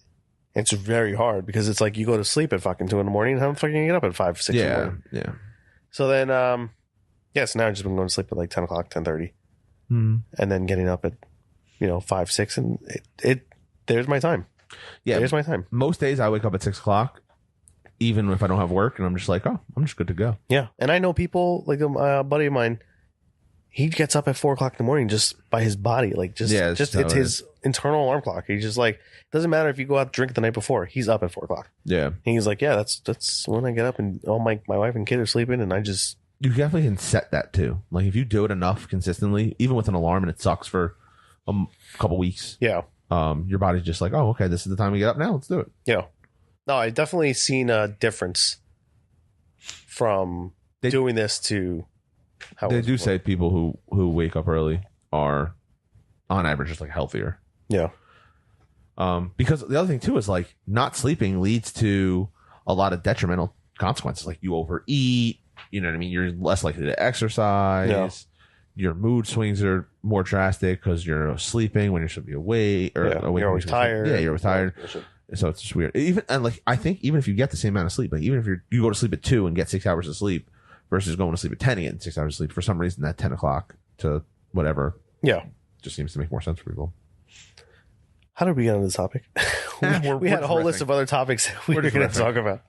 It's very hard because it's like you go to sleep at fucking 2 in the morning. How the fuck can you get up at 5, 6 in the morning? Yeah. So then, so now I've just been going to sleep at like 10 o'clock, 10:30. Mm-hmm. And then getting up at, 5, 6. And there's my time. Yeah. There's my time. Most days I wake up at 6 o'clock, even if I don't have work, and I'm just like, oh, I'm just good to go. Yeah. And I know people, like a buddy of mine, he gets up at 4 o'clock in the morning just by his body. Like, it's his internal alarm clock. He's just like, doesn't matter if you go out to drink the night before, he's up at 4 o'clock. Yeah. And he's like, yeah, that's when I get up and all my wife and kid are sleeping, and I just... You definitely can set that too. Like, if you do it enough consistently, even with an alarm and it sucks for a couple weeks. Yeah. Your body's just like, oh, okay, this is the time we get up now. Let's do it. Yeah. No, I've definitely seen a difference from doing this to how they do say people who wake up early are on average just like healthier. Yeah. Because the other thing too is like not sleeping leads to a lot of detrimental consequences. Like you overeat, you know what I mean? You're less likely to exercise. Yeah. Your mood swings are more drastic because you're sleeping when you're supposed to be awake, or awake you're always tired. Yeah, you're always tired. So it's just weird. I think even if you get the same amount of sleep, like even if you go to sleep at 2 and get 6 hours of sleep versus going to sleep at 10 and getting 6 hours of sleep, for some reason that 10 o'clock to whatever just seems to make more sense for people. How did we get on this topic? we had a whole list of other topics that we were going to talk about.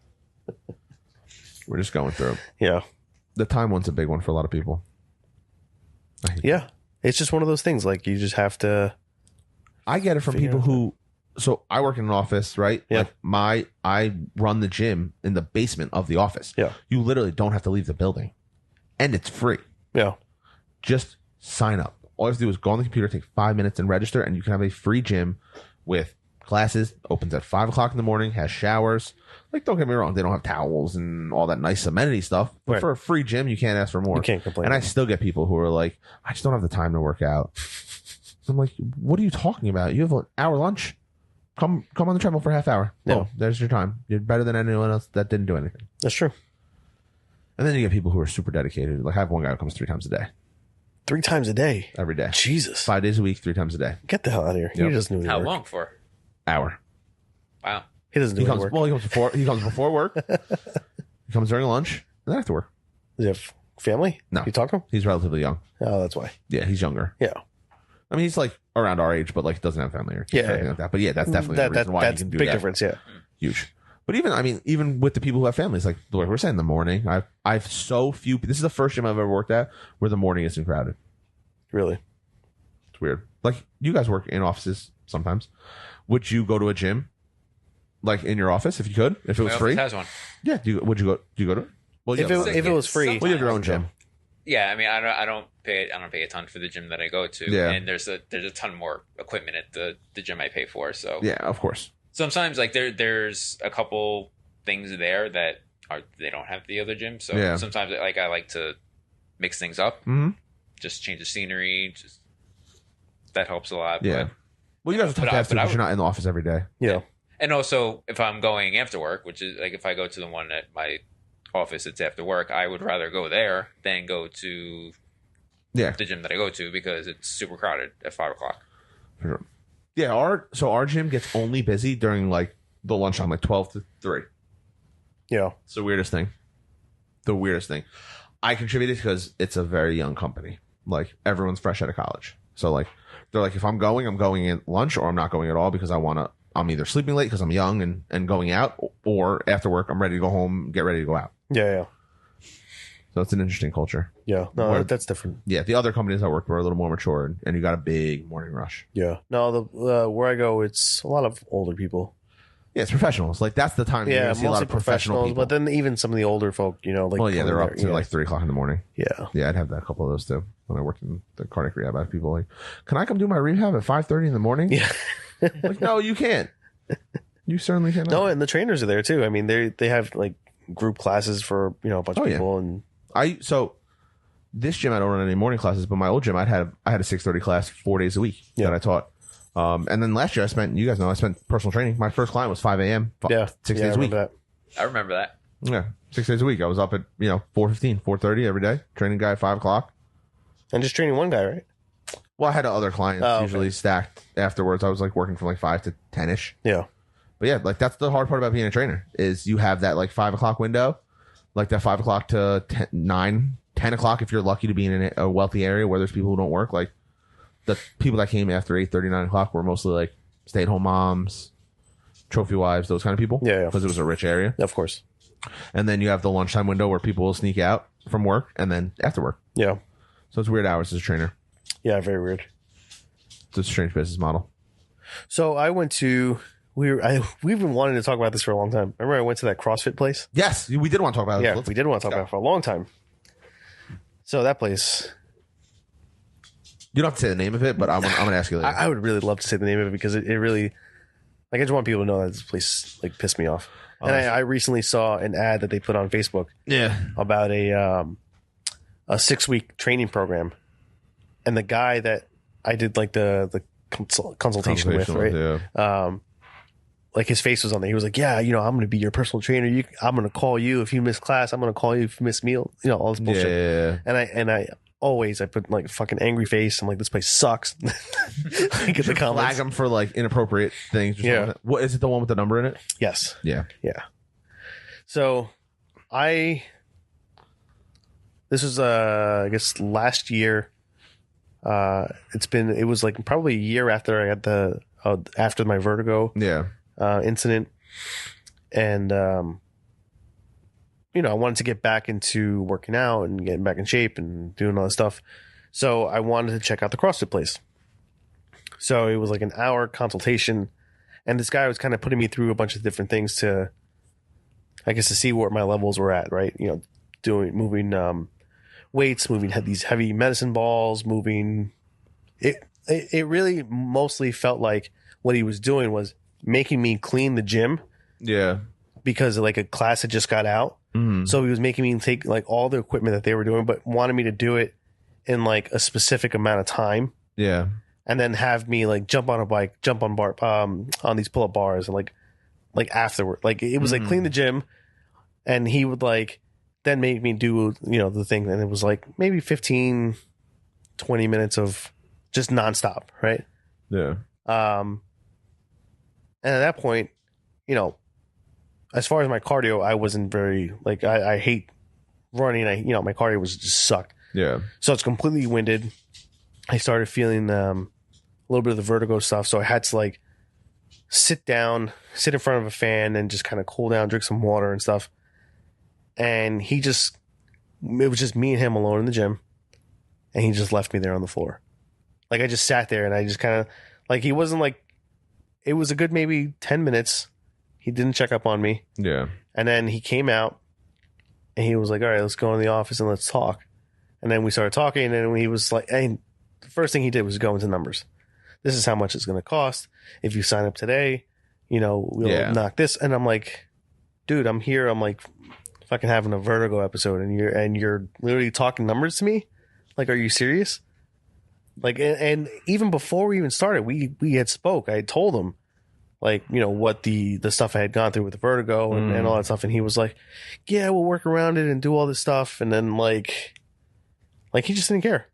We're just going through. Yeah. The time one's a big one for a lot of people. Yeah. It's just one of those things. Like, you just have to. I get it from people who. So I work in an office, right? Yeah. Like I run the gym in the basement of the office. Yeah. You literally don't have to leave the building, and it's free. Yeah. Just sign up. All you have to do is go on the computer, take 5 minutes, and register, and you can have a free gym with classes. Opens at 5 o'clock in the morning. Has showers. Like, don't get me wrong, they don't have towels and all that nice amenity stuff. But for a free gym, you can't ask for more. You can't complain. And I still get people who are like, I just don't have the time to work out. I'm like, what are you talking about? You have an hour lunch. Come on the treadmill for a half hour. Yeah. Oh, there's your time. You're better than anyone else that didn't do anything. That's true. And then you get people who are super dedicated. Like, I have one guy who comes 3 times a day. 3 times a day? Every day. Jesus. 5 days a week, 3 times a day. Get the hell out of here. Yep. He doesn't do any How work. long for? Hour. Wow. He doesn't do He any comes. work. Well, he comes before work. He comes during lunch, and then after work. Does he have family? No. You talk to him? He's relatively young. Oh, that's why. Yeah, he's younger. Yeah. I mean, he's like around our age, but like doesn't have family or kids or anything like that. But yeah, that's definitely the reason why that's you can do big that. difference, yeah. Huge. But even with the people who have families, like we're saying, in the morning, I've so few. This is the first gym I've ever worked at where the morning isn't crowded. Really? It's weird. Like, you guys work in offices sometimes. Would you go to a gym, like in your office, if you could, if it was My free? office has one. Yeah. Would you go? Do you go to it? Well, If yeah, it was free. well, you have your own gym. Yeah, I mean, I don't pay a ton for the gym that I go to, Yeah. and there's a ton more equipment at the gym I pay for. So Yeah, of course. sometimes like there's a couple things there that they don't have the other gym. So Yeah. sometimes I like to mix things up, Mm-hmm. just change the scenery. Just that helps a lot. Yeah. But, Well, you guys are tough to have to because you're not in the office every day. Yeah. and also if I'm going after work, which is like if I go to the one at my office, it's after work. I would rather go there than go to Yeah. the gym that I go to because it's super crowded at 5 o'clock. For sure. Yeah, our gym gets only busy during like the lunchtime, like 12 to 3. Yeah. It's the weirdest thing. The weirdest thing. I contributed because it's a very young company. Like, everyone's fresh out of college. So like, they're like, if I'm going at lunch, or I'm not going at all because I'm either sleeping late because I'm young and going out, or after work I'm ready to go home, get ready to go out. Yeah. So it's an interesting culture. Yeah. No, Where- that's different. Yeah, the other companies I worked were a little more mature, and you got a big morning rush. Yeah. No, the where I go, it's a lot of older people. Yeah, it's professionals. Like, that's the time you're Yeah, gonna see a lot mostly of professional people. but then even some of the older folk, like. well, yeah, they're coming up there, to like 3 o'clock in the morning. Yeah. Yeah, I'd have that, a couple of those too. When I worked in the cardiac rehab, I had people like, "Can I come do my rehab at 5:30 in the morning?" Yeah. Like, no, you can't. You certainly cannot. No, and the trainers are there too. I mean, they have like group classes for a bunch of Oh, yeah. people, and So this gym I don't run any morning classes, but my old gym I had a 6:30 class 4 days a week Yeah. that I taught. And then last year you guys know I spent personal training. My first client was 5 a.m. yeah, 6 yeah, days I a week. remember I remember that. Yeah, 6 days a week. I was up at 4:15, 4:30 every day. Training guy at 5 o'clock. that. And just training one guy, right? Well, I had other clients Oh, okay. usually stacked afterwards. I was like working from like 5 to 10ish. Yeah. But yeah, like that's the hard part about being a trainer is you have that like 5 o'clock window, like that 5 o'clock to 10 o'clock if you're lucky to be in a wealthy area where there's people who don't work. Like, the people that came after 8:30, 9 o'clock were mostly like stay-at-home moms, trophy wives, those kind of people. Yeah. Because it was a rich area. Of course. And then you have the lunchtime window where people will sneak out from work and then after work. Yeah. So it's weird hours as a trainer. Yeah. Very weird. It's a strange business model. So I went to. We've been wanting to talk about this for a long time. Remember, I went to that CrossFit place. Yes, we did want to talk about it. Yeah, we did want to talk about it for a long time. So that place, You don't have to say the name of it, but I'm going to ask you later. I would really love to say the name of it because it really, like, I just want people to know that this place like pissed me off. And I recently saw an ad that they put on Facebook yeah. about a 6-week training program, and the guy that I did like the consultation with, right? Yeah. Like his face was on there. He was like, "Yeah, I'm going to be your personal trainer. I'm going to call you if you miss class. I'm going to call you if you miss meal. All this bullshit." Yeah. And I always put like a fucking angry face. I'm like, this place sucks. Like, get the Flag comments. them for like inappropriate things. Or Yeah. something. What is it? The one with the number in it? Yes. Yeah. Yeah. So this was I guess last year. It was like probably a year after I had after my vertigo incident. And, I wanted to get back into working out and getting back in shape and doing all this stuff. So I wanted to check out the CrossFit place. So it was like an hour consultation. And this guy was kind of putting me through a bunch of different things to see where my levels were at, right? Moving weights, moving these heavy medicine balls, moving. It really mostly felt like what he was doing was making me clean the gym. Yeah. Because like a class had just got out. Mm-hmm. So he was making me take like all the equipment that they were doing, but wanted me to do it in like a specific amount of time. Yeah. And then have me like jump on a bike, jump on on these pull-up bars and like afterward. Like it was like clean the gym, and he would like then make me do, the thing. And it was like maybe 15, 20 minutes of just nonstop. Right. Yeah. And at that point, as far as my cardio, I wasn't very like, I hate running. My cardio was just sucked. Yeah. So it's completely winded. I started feeling a little bit of the vertigo stuff. So I had to like sit in front of a fan and just kind of cool down, drink some water and stuff. And it was just me and him alone in the gym. And he just left me there on the floor. Like I just sat there and I just kind of like, he wasn't like, it was a good maybe 10 minutes. He didn't check up on me. Yeah. And then he came out and he was like, all right, let's go in the office and let's talk. And then we started talking, and he was like, hey, the first thing he did was go into numbers. This is how much it's going to cost. If you sign up today, we'll knock this. And I'm like, dude, I'm here. I'm like fucking having a vertigo episode, and you're literally talking numbers to me. Like, are you serious? Like, and even before we even started, we had spoke. I had told him like, what the stuff I had gone through with the vertigo and all that stuff. And he was like, yeah, we'll work around it and do all this stuff. And then like he just didn't care.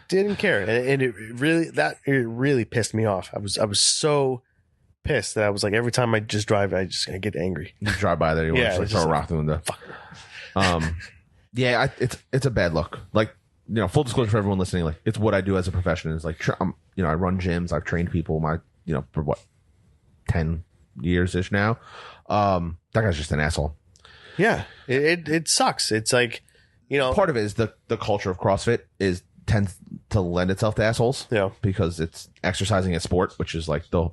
Didn't care. And it really pissed me off. I was so pissed that I was like, every time I just drive, I get angry. You drive by there, you want to just throw a rock through the window. Yeah, it's a bad look. Like, full disclosure for everyone listening, like it's what I do as a profession. Is like, I run gyms. I've trained people for what, 10 years ish now. That guy's just an asshole. Yeah, it sucks. It's like, part of it is the culture of CrossFit tends to lend itself to assholes. Yeah, because it's exercising a sport, which is like the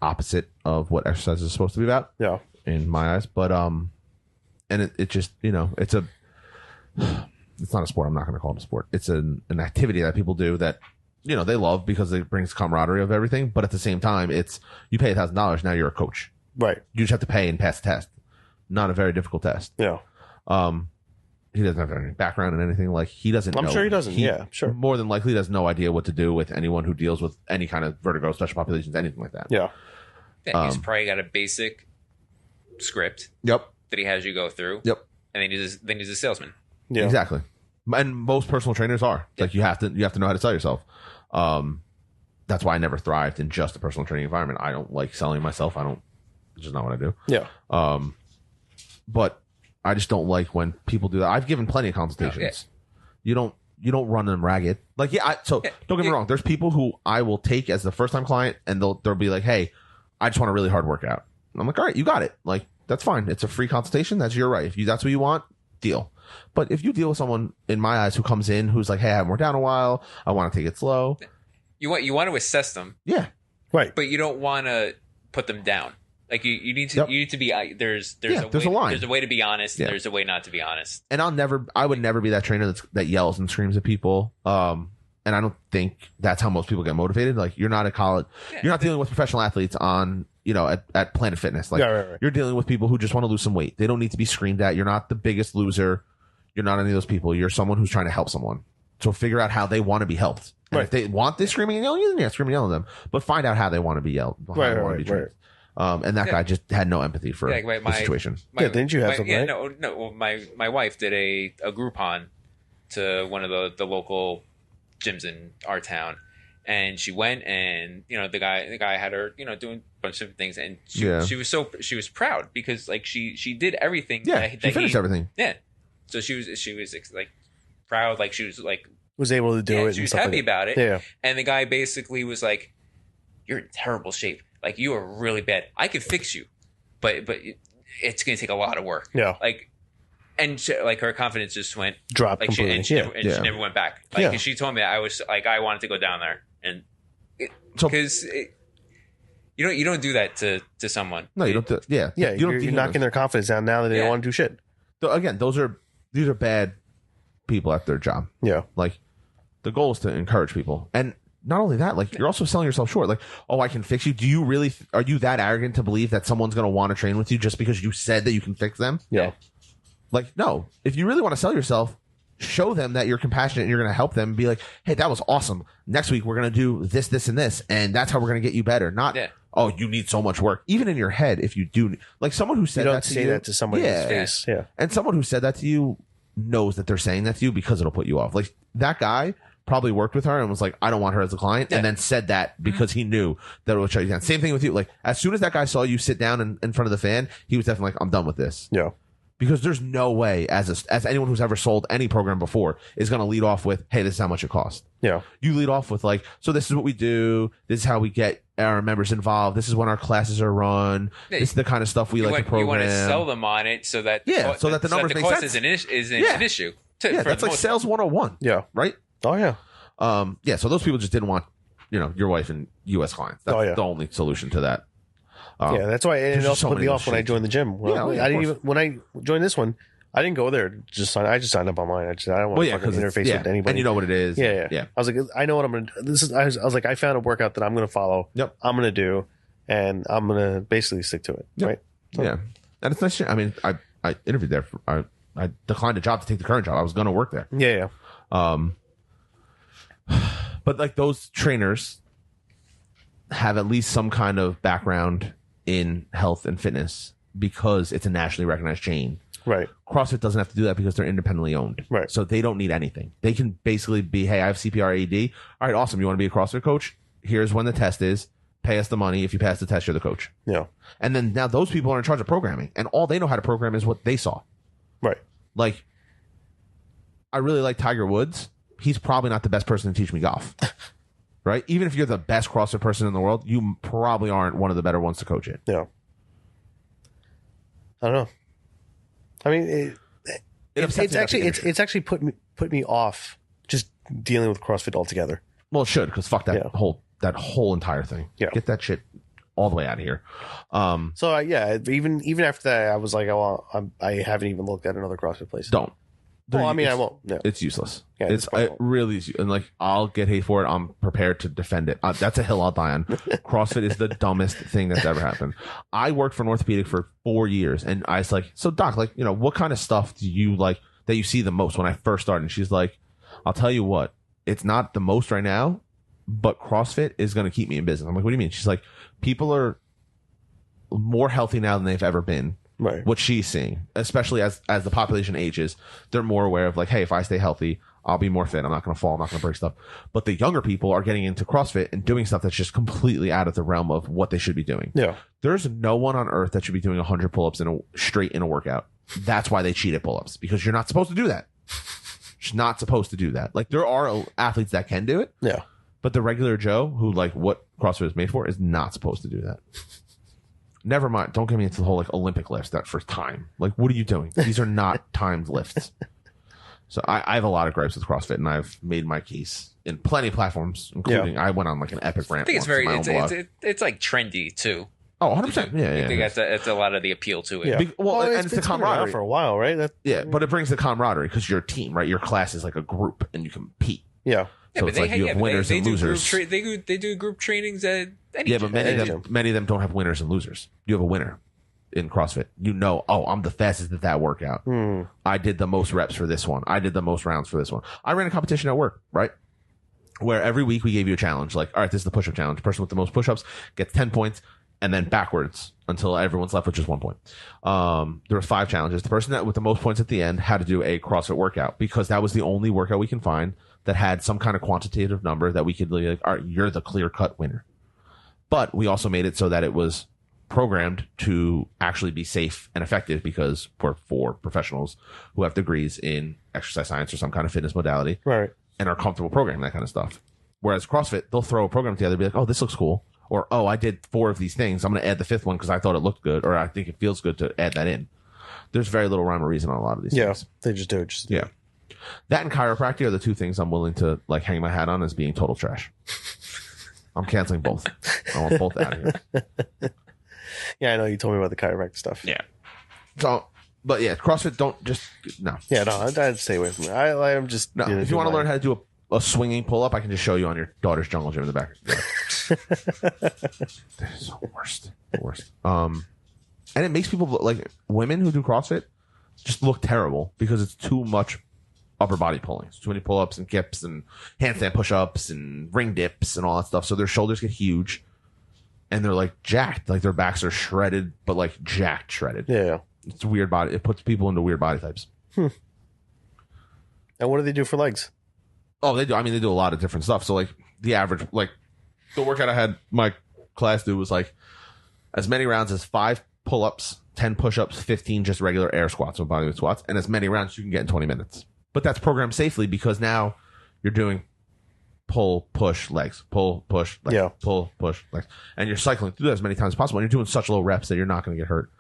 opposite of what exercise is supposed to be about. Yeah, in my eyes. But and it just it's not a sport. I'm not going to call it a sport. It's an activity that people do that they love because it brings camaraderie of everything. But at the same time, it's you pay $1,000, now you're a coach. Right. You just have to pay and pass the test. Not a very difficult test. Yeah. He doesn't have any background in anything. Like he doesn't. I'm sure he doesn't. Yeah, sure. More than likely, has no idea what to do with anyone who deals with any kind of vertigo, special populations, anything like that. Yeah. He's probably got a basic script. Yep. That he has you go through. Yep. And then he's a salesman. Yeah. Exactly. And most personal trainers are. It's like you have to know how to sell yourself. That's why I never thrived in just a personal training environment. I don't like selling myself. It's just not what I do. Yeah. But I just don't like when people do that. I've given plenty of consultations. You don't run them ragged. Like, don't get me wrong. There's people who I will take as the first time client, and they'll be like, hey, I just want a really hard workout. And I'm like, all right, you got it. Like, that's fine. It's a free consultation. That's your right. If that's what you want, deal. But if you deal with someone, in my eyes, who comes in who's like, hey, I haven't worked out in a while, I want to take it slow. You want to assess them. Yeah. Right. But you don't want to put them down. Like you need to you need to be there's a line. There's a way to be honest. Yeah. There's a way not to be honest. And I would never be that trainer that yells and screams at people. And I don't think that's how most people get motivated. Like, you're not at college, you're not dealing with professional athletes on at Planet Fitness. Like, right. You're dealing with people who just want to lose some weight. They don't need to be screamed at. You're not the biggest loser. You're not any of those people. You're someone who's trying to help someone. So figure out how they want to be helped. And if they want this screaming and yelling, yeah, screaming and yelling at them. But find out how they want to be yelled. Right. And that guy just had no empathy for the situation. Didn't you have something? Yeah, no. Well, my wife did a Groupon to one of the local gyms in our town, and she went, and the guy had her doing a bunch of things, and she was proud because like she did everything. Yeah, she finished everything. Yeah, so she was like proud, like she was like was able to do it. She and was stuff happy like about it. Yeah. And the guy basically was like, "You're in terrible shape. Like, you are really bad. I can fix you, but it's going to take a lot of work." Yeah. Like, and she, like, her confidence just went Dropped like completely. she Yeah. never went back. Like, Yeah. and she told me I was like, I wanted to go down there, and So- because you don't do that to someone. No, you don't. Yeah, Yeah, you don't. you're knocking their confidence down now that they Yeah. don't want to do shit. So again, these are bad people at their job. Yeah. Like the goal is to encourage people, and not only that, like you're also selling yourself short. Like, oh, I can fix you. Do you really? Are you that arrogant to believe that someone's going to want to train with you just because you said that you can fix them? Yeah. Like, no. If you really want to sell yourself, show them that you're compassionate and you're going to help them. Be like, hey, that was awesome. Next week we're going to do this, this, and this, and that's how we're going to get you better. Not, oh, you need so much work. Even in your head, if you do, like someone who said You don't that to say you, that to somebody's face. Yeah. and someone who said that to you knows that they're saying that to you because it'll put you off. Like that guy probably worked with her and was like, I don't want her as a client, and then said that because he knew that it would shut you down. Same thing with you. Like as soon as that guy saw you sit down in front of the fan, he was definitely like, I'm done with this. Yeah. Because there's no way, as anyone who's ever sold any program before, is going to lead off with, hey, this is how much it costs. Yeah. You lead off with like, so this is what we do. This is how we get our members involved. This is when our classes are run. Yeah, This is the kind of stuff we like to program. You want to sell them on it so that so that the numbers make cost sense. isn't an issue. Yeah, that's like sales 101. Yeah. Right? Oh yeah. Yeah, so those people just didn't want, your wife and U.S. clients. That's the only solution to that. Yeah, that's why it there's also just so put me many off when I shit. joined the gym. Well, Yeah, I of didn't course. even when I joined this one, I didn't go there. I just signed up online. I don't want to fucking interface with anybody. And you know what it is. Yeah. Yeah. I was like, I know what I'm gonna. I was like, I found a workout that I'm gonna follow. Yep. I'm gonna do, and I'm gonna basically stick to it. Yep. Right. Yeah. And it's nice. I mean, I interviewed there. I declined a job to take the current job. I was going to work there. Yeah. But like those trainers have at least some kind of background in health and fitness because it's a nationally recognized chain. Right. CrossFit doesn't have to do that because they're independently owned. Right. So they don't need anything. They can basically be, hey, I have CPR AD. All right, awesome. You want to be a CrossFit coach? Here's when the test is. Pay us the money. If you pass the test, you're the coach. Yeah. And then now those people are in charge of programming, and all they know how to program is what they saw. Right. Like, I really like Tiger Woods. He's probably not the best person to teach me golf. Right? Even if you're the best CrossFit person in the world, you probably aren't one of the better ones to coach it. Yeah. I don't know. I mean, it's actually put me off just dealing with CrossFit altogether. Well, it should, because fuck that whole entire thing. Yeah. Get that shit all the way out of here. So even after that, I was like, I haven't even looked at another CrossFit place. Don't. Well, I mean, I won't. No. It's useless. Yeah, it really is. And like, I'll get hate for it. I'm prepared to defend it. That's a hill I'll die on. CrossFit is the dumbest thing that's ever happened. I worked for an orthopedic for 4 years, and I was like, so doc, like, what kind of stuff do you like that you see the most when I first started? And she's like, I'll tell you what, it's not the most right now, but CrossFit is going to keep me in business. I'm like, what do you mean? She's like, people are more healthy now than they've ever been. Right. What she's seeing, especially as the population ages, they're more aware of like, hey, if I stay healthy, I'll be more fit. I'm not going to fall. I'm not going to break stuff. But the younger people are getting into CrossFit and doing stuff that's just completely out of the realm of what they should be doing. Yeah. There's no one on earth that should be doing 100 pull-ups straight in a workout. That's why they cheat at pull-ups, because you're not supposed to do that. You're not supposed to do that. Like, there are athletes that can do it. Yeah. But the regular Joe, who like what CrossFit is made for, is not supposed to do that. Never mind. Don't get me into the whole like Olympic lifts that for time. Like, what are you doing? These are not timed lifts. So I have a lot of gripes with CrossFit, and I've made my case in plenty of platforms, including I went on like an epic rant. I think it's like trendy too. Oh, 100%. Yeah. I think that's a lot of the appeal to it. Yeah. And it's the been around camaraderie for a while, right? But it brings the camaraderie because you're a team, right? Your class is like a group, and you compete. Yeah. So it's like you have winners and losers. They do group trainings at any Yeah, but many of them don't have winners and losers. You have a winner in CrossFit. I'm the fastest at that workout. I did the most reps for this one. I did the most rounds for this one. I ran a competition at work, right? Where every week we gave you a challenge. Like, all right, this is the push-up challenge. The person with the most push-ups gets 10 points, and then backwards until everyone's left with just 1 point. There were 5 challenges. The person with the most points at the end had to do a CrossFit workout, because that was the only workout we can find that had some kind of quantitative number that we could be like, all right, you're the clear-cut winner. But we also made it so that it was programmed to actually be safe and effective, because we're for professionals who have degrees in exercise science or some kind of fitness modality. Right. and are comfortable programming that kind of stuff. Whereas CrossFit, they'll throw a program together and be like, oh, this looks cool. Or, oh, I did 4 of these things. I'm going to add the 5th one because I thought it looked good, or I think it feels good to add that in. There's very little rhyme or reason on a lot of these things. They just do it. Yeah. That and chiropractic are the 2 things I'm willing to like hang my hat on as being total trash. I'm canceling both. I want both out of here. Yeah, I know you told me about the chiropractic stuff. Yeah. So, but yeah, CrossFit no. Yeah, no, I'd stay away from it. I'm just No. If you want to learn how to do a swinging pull up, I can just show you on your daughter's jungle gym in the back. That is the worst. The worst. And it makes people like women who do CrossFit just look terrible because it's too much upper body pulling. It's too many pull ups and kips and handstand push ups and ring dips and all that stuff. So their shoulders get huge and they're like jacked. Like their backs are shredded, but like jacked shredded. Yeah. It's a weird body. It puts people into weird body types. And what do they do for legs? Oh, they do. I mean, they do a lot of different stuff. So like the average, like the workout I had my class do was like as many rounds as 5 pull-ups, 10 push-ups, 15 just regular air squats or bodyweight squats, and as many rounds you can get in 20 minutes. But that's programmed safely because now you're doing pull, push, legs, pull, push, legs, pull, push, legs. And you're cycling through that as many times as possible. And you're doing such low reps that you're not going to get hurt.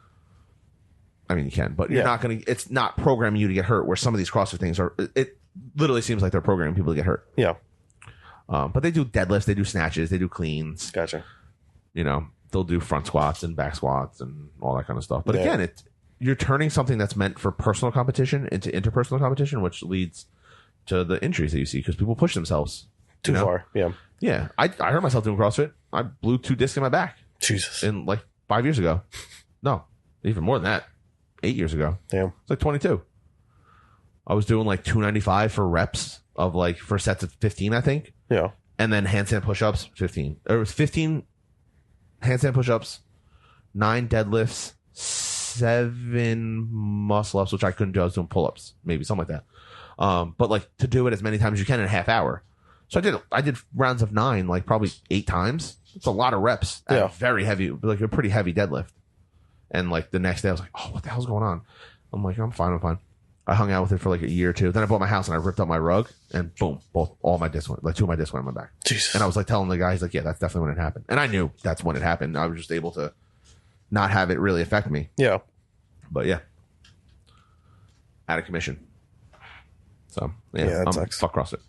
I mean, you can, but you're not going to, it's not programming you to get hurt where some of these CrossFit things are, it literally seems like they're programming people to get hurt. Yeah. But they do deadlifts, they do snatches, they do cleans. Gotcha. You know, they'll do front squats and back squats and all that kind of stuff. But again, you're turning something that's meant for personal competition into interpersonal competition, which leads to the injuries that you see because people push themselves too far. Yeah. Yeah. I hurt myself doing CrossFit. I blew 2 discs in my back. Jesus. In like 5 years ago. No, even more than that. 8 years ago. Damn. It's like 22. I was doing like 295 for reps of like for sets of 15, I think. Yeah. And then handstand push-ups, 15. It was 15 handstand push-ups, 9 deadlifts, 7 muscle-ups, which I couldn't do. I was doing pull-ups, maybe something like that. But like to do it as many times as you can in a half hour. So I did rounds of 9, like probably 8 times. It's a lot of reps. Yeah. Very heavy, like a pretty heavy deadlift. And like the next day I was like, oh, what the hell's going on? I'm like, I'm fine. I hung out with it for like a year or 2. Then I bought my house and I ripped up my rug and boom, all my discs went, like 2 of my discs went on my back. Jesus. And I was like telling the guy, he's like, yeah, that's definitely when it happened. And I knew that's when it happened. I was just able to not have it really affect me. Yeah. But yeah. Out of commission. So yeah, that sucks. Fuck CrossFit.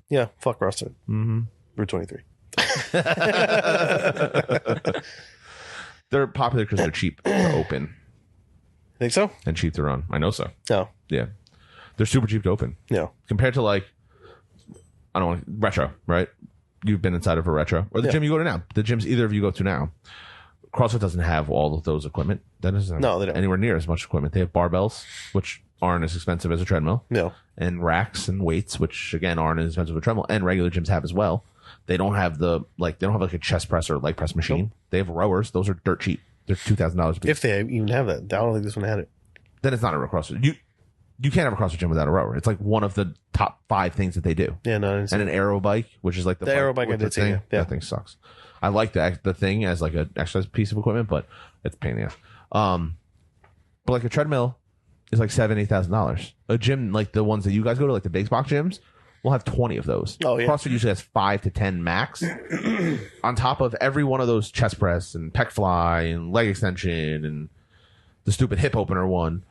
Yeah, fuck CrossFit. Mm-hmm. Route 23. They're popular because they're cheap to open. Think so? And cheap to run. I know so. No. Yeah. They're super cheap to open. Yeah. Compared to like, I don't want retro, right? You've been inside of a retro. Or the gym you go to now. The gyms either of you go to now. CrossFit doesn't have all of those equipment. That doesn't have they don't. anywhere near as much equipment. They have barbells, which aren't as expensive as a treadmill. No. And racks and weights, which again aren't as expensive as a treadmill. And regular gyms have as well. They don't have they don't have like a chest press or leg press machine. Nope. They have rowers. Those are dirt cheap. They're $2,000 a piece. If they even have that. I don't think this one had it. Then it's not a real CrossFit. You can't have a CrossFit gym without a rower. It's like one of the top 5 things that they do. Yeah, no. And an aero bike, which is like the aero bike I did thing. Yeah. That thing sucks. I like the thing as like an exercise piece of equipment, but it's a pain in the ass. But like a treadmill is like $7,000-$8,000. A gym like the ones that you guys go to, like the big box gyms, will have 20 of those. Oh yeah. CrossFit usually has 5 to 10 max. On top of every one of those chest press and pec fly and leg extension and the stupid hip opener one,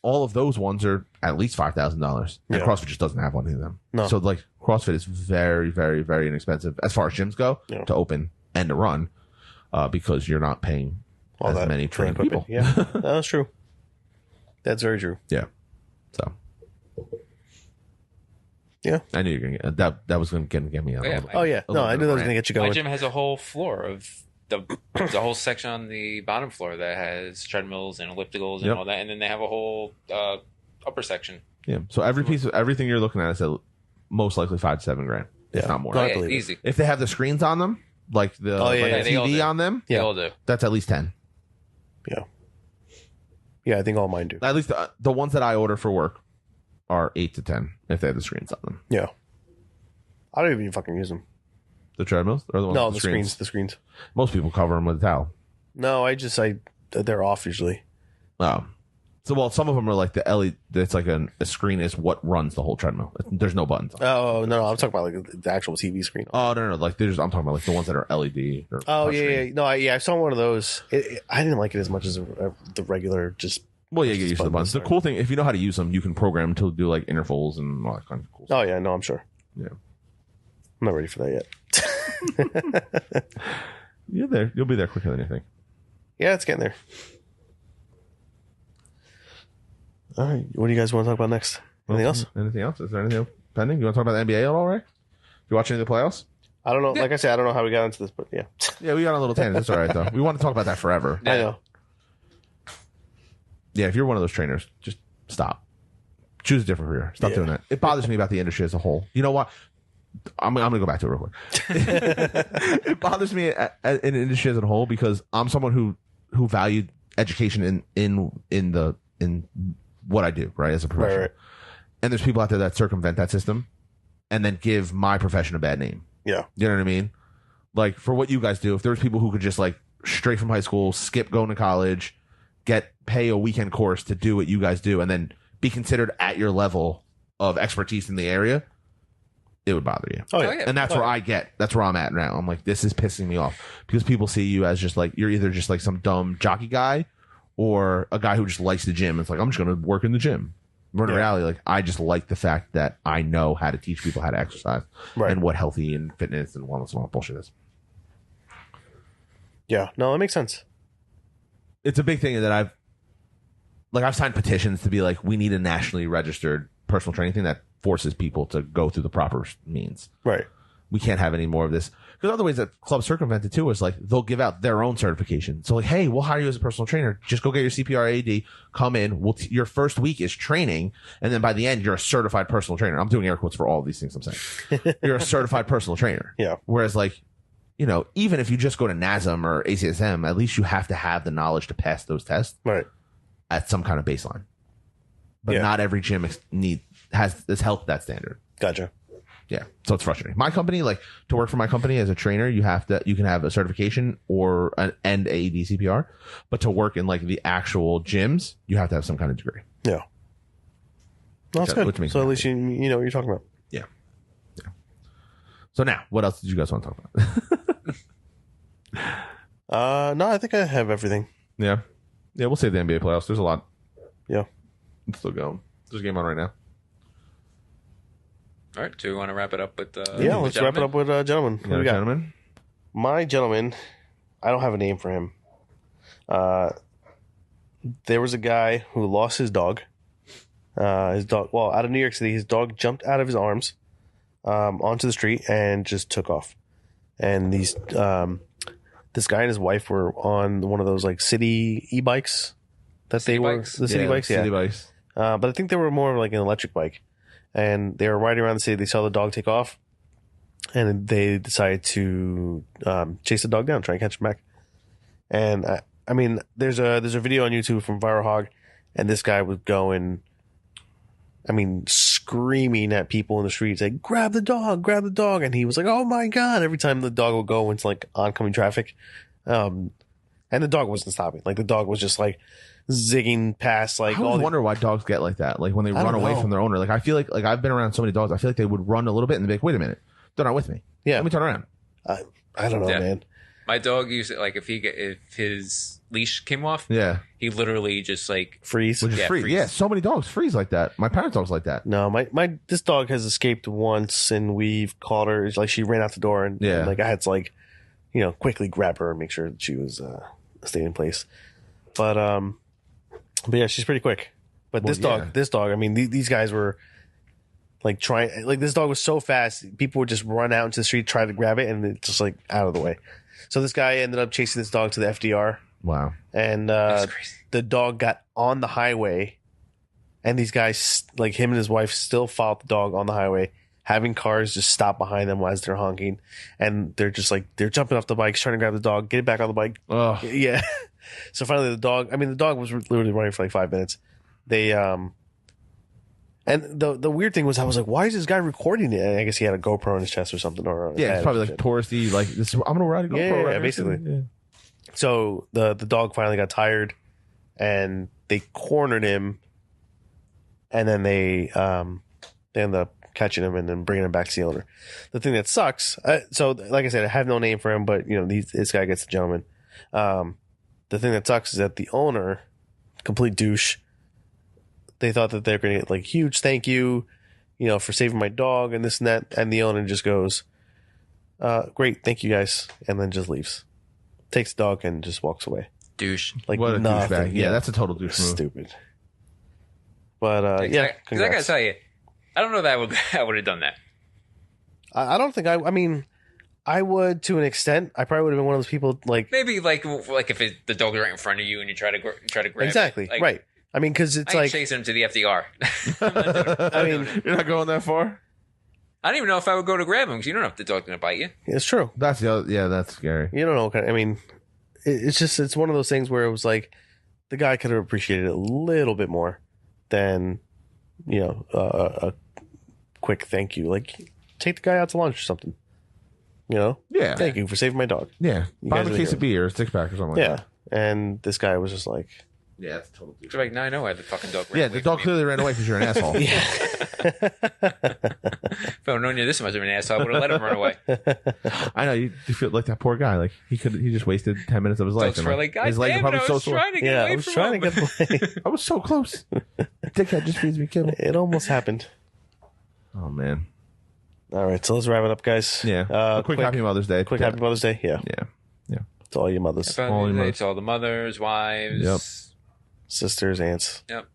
all of those ones are at least $5,000. And CrossFit just doesn't have one of them. No. So like CrossFit is very, very, very inexpensive as far as gyms go to open and to run because you're not paying all as many trained people. Yeah, that's true. That's very true. Yeah. So. Yeah, I knew you were going to get that. Was going to get me out. I knew that was going to get you going. My gym has a whole floor of the whole section on the bottom floor that has treadmills and ellipticals and all that, and then they have a whole upper section. Yeah. So everything you're looking at is at most likely $5 to $7 grand, if not more. Easy. If they have the screens on them, like the TV on them, they all do. That's at least 10. Yeah. Yeah, I think all mine do. At least the ones that I order for work are 8 to 10 if they have the screens on them. Yeah. I don't even fucking use them. The treadmills? Or the ones with the screens. The screens. Most people cover them with a towel. No, they're off usually. Oh. So, well, some of them are like the LED. It's like a screen is what runs the whole treadmill. There's no buttons. Oh no, I'm talking about like the actual TV screen. Oh no, like I'm talking about like the ones that are LED. Or Oh yeah. No, I saw one of those. I didn't like it as much as the regular. Just well, yeah, get used to the buttons. The cool thing, if you know how to use them, you can program to do like intervals and all that kind of cool stuff. Oh yeah, no, I'm sure. Yeah, I'm not ready for that yet. you're there. You'll be there quicker than you think. Yeah, it's getting there. All right, what do you guys want to talk about next? Anything else? Anything else? Is there anything pending? You want to talk about the NBA at all, right? You watch any of the playoffs? I don't know. Like I said, I don't know how we got into this, but yeah. Yeah, we got on a little tangent. That's all right, though. We want to talk about that forever. I know. Yeah, if you're one of those trainers, just stop. Choose a different career. Stop doing that. It bothers me about the industry as a whole. You know what? I'm going to go back to it real quick. It bothers me in the industry as a whole because I'm someone who valued education in what I do, right, as a professional. Right. And there's people out there that circumvent that system and then give my profession a bad name. Yeah. You know what I mean? Like, for what you guys do, if there was people who could just, like, straight from high school, skip going to college, pay a weekend course to do what you guys do, and then be considered at your level of expertise in the area, it would bother you. Oh, yeah. And that's that's where I'm at now. I'm like, this is pissing me off because people see you as just like, you're either just like some dumb jockey guy or a guy who just likes the gym. It's like, I'm just going to work in the gym. But in reality, like, I just like the fact that I know how to teach people how to exercise and what healthy and fitness and wellness and all that bullshit is. Yeah, no, that makes sense. It's a big thing that I've signed petitions to be like, we need a nationally registered personal training thing that forces people to go through the proper means. Right. We can't have any more of this. Because other ways that clubs circumvent it too is like they'll give out their own certification. So like, hey, we'll hire you as a personal trainer. Just go get your CPR AD, come in. Your first week is training. And then by the end, you're a certified personal trainer. I'm doing air quotes for all of these things I'm saying. You're a certified personal trainer. Yeah. Whereas like, you know, even if you just go to NASM or ACSM, at least you have to have the knowledge to pass those tests. Right. At some kind of baseline. But not every gym has held that standard. Gotcha. Yeah. So it's frustrating. My company, like, to work for my company as a trainer, you can have a certification or an AED CPR, but to work in like the actual gyms, you have to have some kind of degree. Yeah. No, that's good. So at least you know what you're talking about. Yeah. Yeah. So now, what else did you guys want to talk about? No, I think I have everything. Yeah. Yeah, we'll save the NBA playoffs. There's a lot. Yeah. It's still going. There's a game on right now. All right. Do we want to wrap it up with let's wrap it up with gentlemen. What do we got? Gentleman? My gentleman, I don't have a name for him. There was a guy who lost his dog. Out of New York City, his dog jumped out of his arms onto the street and just took off. And this guy and his wife were on one of those like city e-bikes that city they were bikes? the city bikes. Yeah, city bikes. But I think they were more like an electric bike. And they were riding around the city. They saw the dog take off, and they decided to chase the dog down, try and catch him back. And I mean, there's a video on YouTube from Viral Hog, and this guy was going, I mean, screaming at people in the streets, like, grab the dog. And he was like, oh my God, every time the dog would go into like oncoming traffic. And the dog wasn't stopping. Like the dog was just like zigging past like I always wonder why dogs get like that. Like when they run away from their owner. Like I feel like I've been around so many dogs, I feel like they would run a little bit and be like, wait a minute, they're not with me. Yeah. Let me turn around. I don't know, man. My dog used to, like, if his leash came off, he literally just like freeze. Freeze. Yeah, so many dogs freeze like that. My parents' dogs like that. No, this dog has escaped once, and we've caught her. It's like she ran out the door, and like I had to like, you know, quickly grab her and make sure that she was staying in place. But yeah, she's pretty quick. But this dog, I mean, these guys were like trying, like this dog was so fast, people would just run out into the street, try to grab it, and it's just like out of the way. So this guy ended up chasing this dog to the FDR. Wow. And the dog got on the highway, and these guys, like him and his wife, still followed the dog on the highway, having cars just stop behind them as they're honking. And they're just like, they're jumping off the bikes, trying to grab the dog, get it back on the bike. Ugh. Yeah. So finally the dog was literally running for like 5 minutes. They, and the weird thing was, I was like, why is this guy recording it? And I guess he had a GoPro on his chest or something. It's probably like touristy, like this. I'm going to ride a GoPro. Yeah, basically. Yeah. So the dog finally got tired and they cornered him, and then they end up catching him and then bringing him back to the owner. The thing that sucks, so like I said, I have no name for him, but this guy gets the gentleman. The thing that sucks is that the owner, complete douche, they thought that they're going to get like huge thank you, for saving my dog and this and that, and the owner just goes, great, thank you guys, and then just leaves, takes the dog and just walks away. Douche. Like What a nothing. douchebag. Yeah, that's a total douche move. Stupid. But yeah, because I gotta tell you, I don't know that I would have done that. I don't think I mean, I would to an extent. I probably would have been one of those people like Maybe like if the dog is right in front of you and you try to grab exactly it. Like, right. I mean, because it's I ain't like chasing him to the FDR. I mean, You're not going that far? I don't even know if I would go to grab him because you don't know if the dog's gonna bite you. it's true. That's the other, yeah, that's scary. You don't know. What kind I mean, it's one of those things where it was like the guy could have appreciated it a little bit more than a quick thank you. Like take the guy out to lunch or something. Yeah. Thank you for saving my dog. Yeah. You Buy guys him a are case the of beer or a six pack or something like Yeah, that. and this guy was just like, Yeah, that's a total douche. It's like, no, I know I had the fucking dog. Yeah, the dog clearly ran away because you're an asshole. yeah. If I'd known you this much of an asshole, I would have let him run away. I know, you feel like that poor guy. Like he just wasted 10 minutes of his life. Dogs and, were like, God his legs damn are it, I probably was so sore. trying to get Yeah, away I was from trying him. to get away. I was so close. Dickhead just feeds me kibble. It almost happened. Oh man. All right, so let's wrap it up, guys. Yeah. A quick Happy Mother's Day. Quick Happy Mother's Day. Yeah, Yeah. to all your mothers, It's all the mothers, wives. Yep. sisters, aunts, Yep.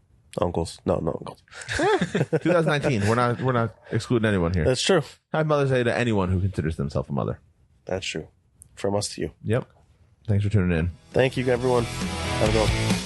uncles. No uncles. 2019. We're not excluding anyone here. That's true. Happy Mother's Day to anyone who considers themselves a mother. That's true. From us to you. Yep. Thanks for tuning in. Thank you, everyone. Have a good one.